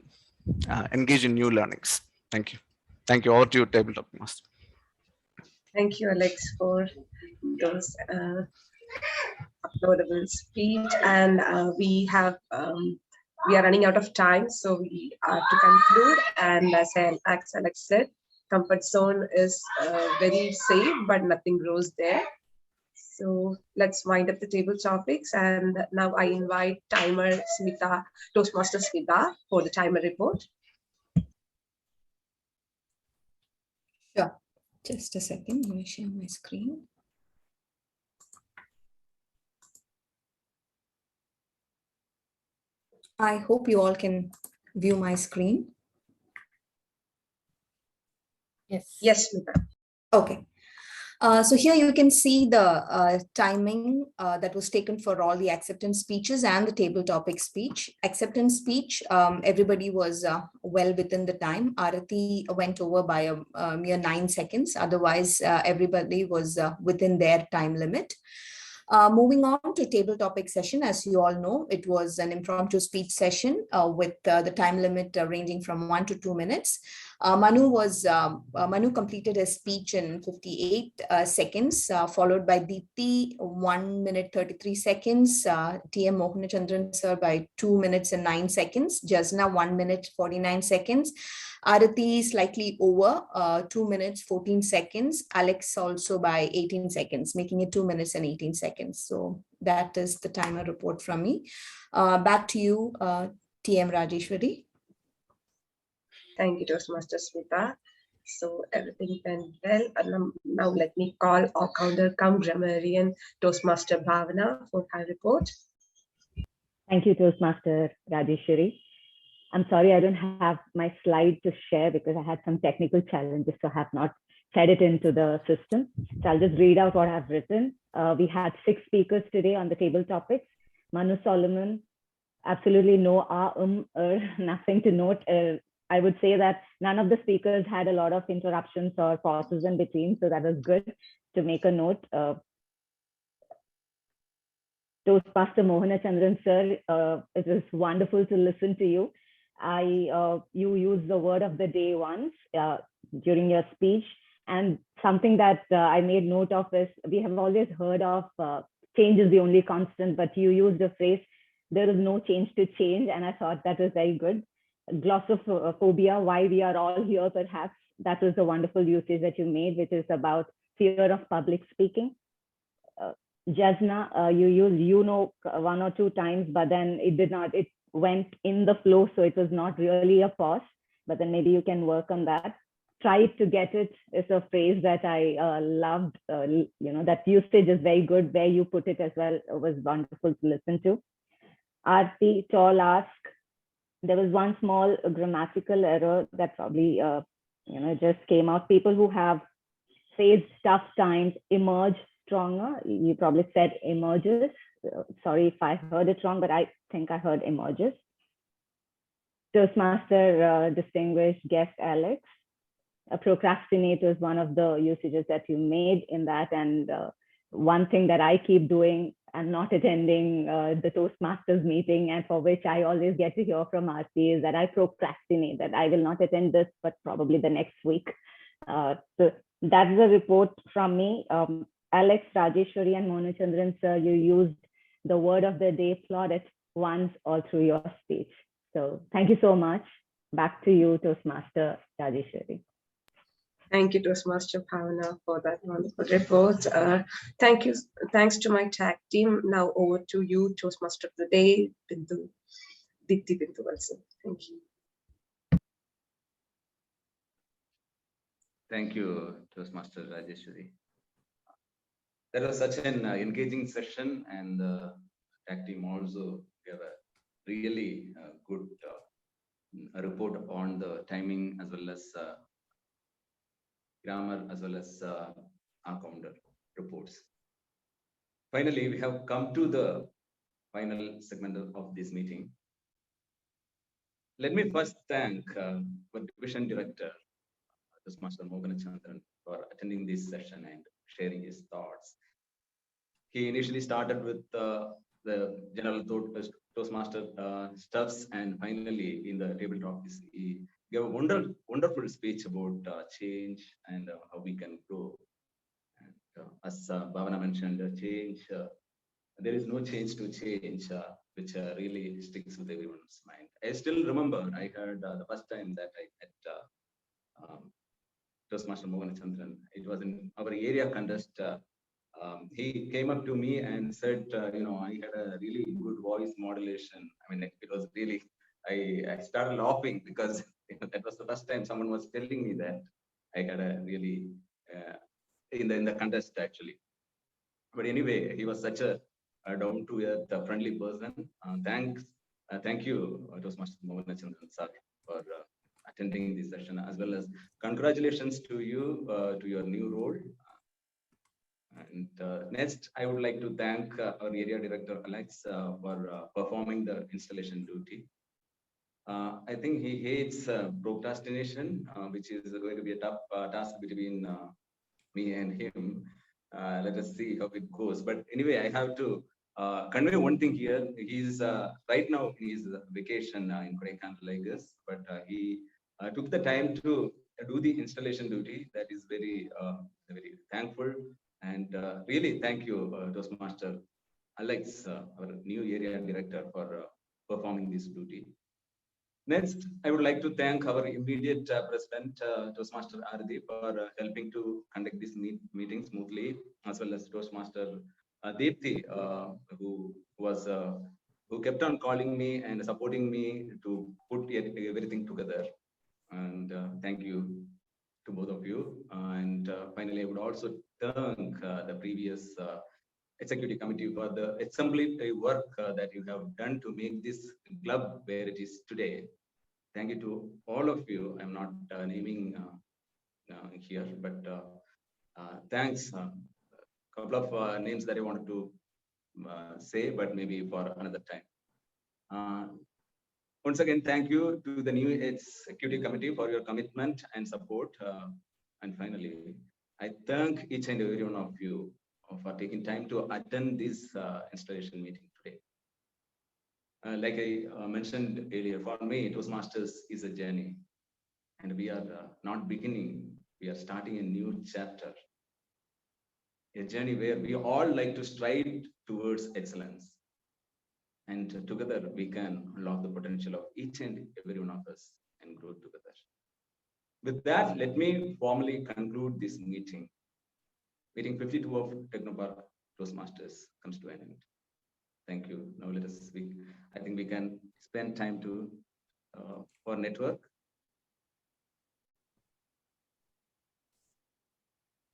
engage in new learnings. Thank you. Thank you. Over to you, Tabletop Master. Thank you, Alex, for those uploadable speech. And we are running out of time, so we are to conclude. And as Alex said, comfort zone is very safe, but nothing grows there. So let's wind up the table topics. And now I invite timer Smita, Toastmaster Smita, for the timer report. Sure. Just a second. Let me share my screen. I hope you all can view my screen. Yes. Yes, Smita. Okay. So here you can see the timing that was taken for all the acceptance speeches and the table topic speech. Acceptance speech, everybody was well within the time. Arati went over by a mere 9 seconds. Otherwise, everybody was within their time limit. Moving on to table topic session, as you all know, it was an impromptu speech session with the time limit ranging from 1 to 2 minutes. Manu completed his speech in 58 seconds, followed by Deepthi 1 minute 33 seconds, TM Mohanachandran sir by 2 minutes and 9 seconds, Jasna 1 minute 49 seconds, Arati slightly over 2 minutes 14 seconds, Alex also by 18 seconds, making it 2 minutes and 18 seconds. So that is the timer report from me. Back to you, TM Rajeshwari. Thank you, Toastmaster Smita. So everything went well. And now let me call our counter-cum grammarian Toastmaster Bhavana for her report. Thank you, Toastmaster Rajeshwari. I'm sorry I don't have my slide to share because I had some technical challenges, so I have not fed it into the system. So I'll just read out what I've written. We had 6 speakers today on the table topics. Manu Solomon, absolutely no nothing to note. I would say that none of the speakers had a lot of interruptions or pauses in between, so that was good to make a note. Toastmaster Mohanachandran sir, it was wonderful to listen to you. You used the word of the day once during your speech, and something that I made note of is we have always heard of change is the only constant, but you used the phrase, there is no change to change, and I thought that was very good. Glossophobia, why we are all here, perhaps, that was a wonderful usage that you made, which is about fear of public speaking. Jasna, you used 1 or 2 times, but then it went in the flow, so it was not really a pause, but then maybe you can work on that. try to get it is a phrase that I loved. That usage is very good. Where you put it as well was wonderful to listen to. Aarti, tall ask. There was one small grammatical error that probably just came out. People who have faced tough times emerge stronger. You probably said emerges. Sorry if I heard it wrong, but I think I heard emerges. Toastmaster distinguished guest Alex. Procrastinate is one of the usages that you made in that. And one thing that I keep doing and not attending the Toastmasters meeting, and for which I always get to hear from Aarti, is that I procrastinate, that I will not attend this, but probably the next week. So that's a report from me. Alex, Rajeshwari, and Monu Chandran, sir, you used the word of the day, plaudit, once all through your speech. So thank you so much. Back to you, Toastmaster Rajeshwari. Thank you, Toastmaster Bhavana, for that wonderful report. Thank you. Thanks to my tag team. Now over to you, Toastmaster of the day, Dipti Bindu also. Thank you. Thank you, Toastmaster Rajeshwari. That was such an engaging session, and the tag team also gave a really good report on the timing as well as grammar as well as our counter reports. Finally, we have come to the final segment of this meeting. Let me first thank our Division Director, Toastmaster Moganachandran, for attending this session and sharing his thoughts. He initially started with the general Toastmaster stuffs, and finally in the table talk, he gave a wonderful speech about change and how we can grow. And as Bhavana mentioned, change, there is no change to change, which really sticks with everyone's mind. I still remember I heard the first time that I met Toastmaster Moganachandran. It was in our area contest. He came up to me and said, I had a really good voice modulation. I mean, it was really, I started laughing because that was the first time someone was telling me that I had a really, in the contest actually. But anyway, he was such a down-to-earth, friendly person. Thank you, Toastmaster Moganachandran sir, for attending this session, as well as congratulations to you to your new role. And next, I would like to thank our area director, Alex, for performing the installation duty. I think he hates procrastination, which is going to be a tough task between me and him. Let us see how it goes. But anyway, I have to convey one thing here. He's right now he's vacation in Kodaikanal, I guess, but he took the time to do the installation duty. That is very thankful. And really, thank you, Toastmaster Alex, our new area director, for performing this duty. Next, I would like to thank our immediate president, Toastmaster Ardi, for helping to conduct this meeting smoothly, as well as Toastmaster Deepthi, who kept on calling me and supporting me to put everything together. And thank you to both of you. And finally, I would also thank the previous executive committee for the exemplary work that you have done to make this club where it is today. Thank you to all of you. I'm not naming here, but thanks. A couple of names that I wanted to say, but maybe for another time. Once again, thank you to the new executive committee for your commitment and support. And finally, I thank each and every one of you for taking time to attend this installation meeting today. Like I mentioned earlier, for me, Toastmasters is a journey, and we are not beginning, we are starting a new chapter. A journey where we all like to strive towards excellence. And together we can unlock the potential of each and every one of us and grow together. With that, let me formally conclude this meeting. Meeting 52 of Technopark Toastmasters comes to an end. Thank you. Now let us speak. I think we can spend time to for network.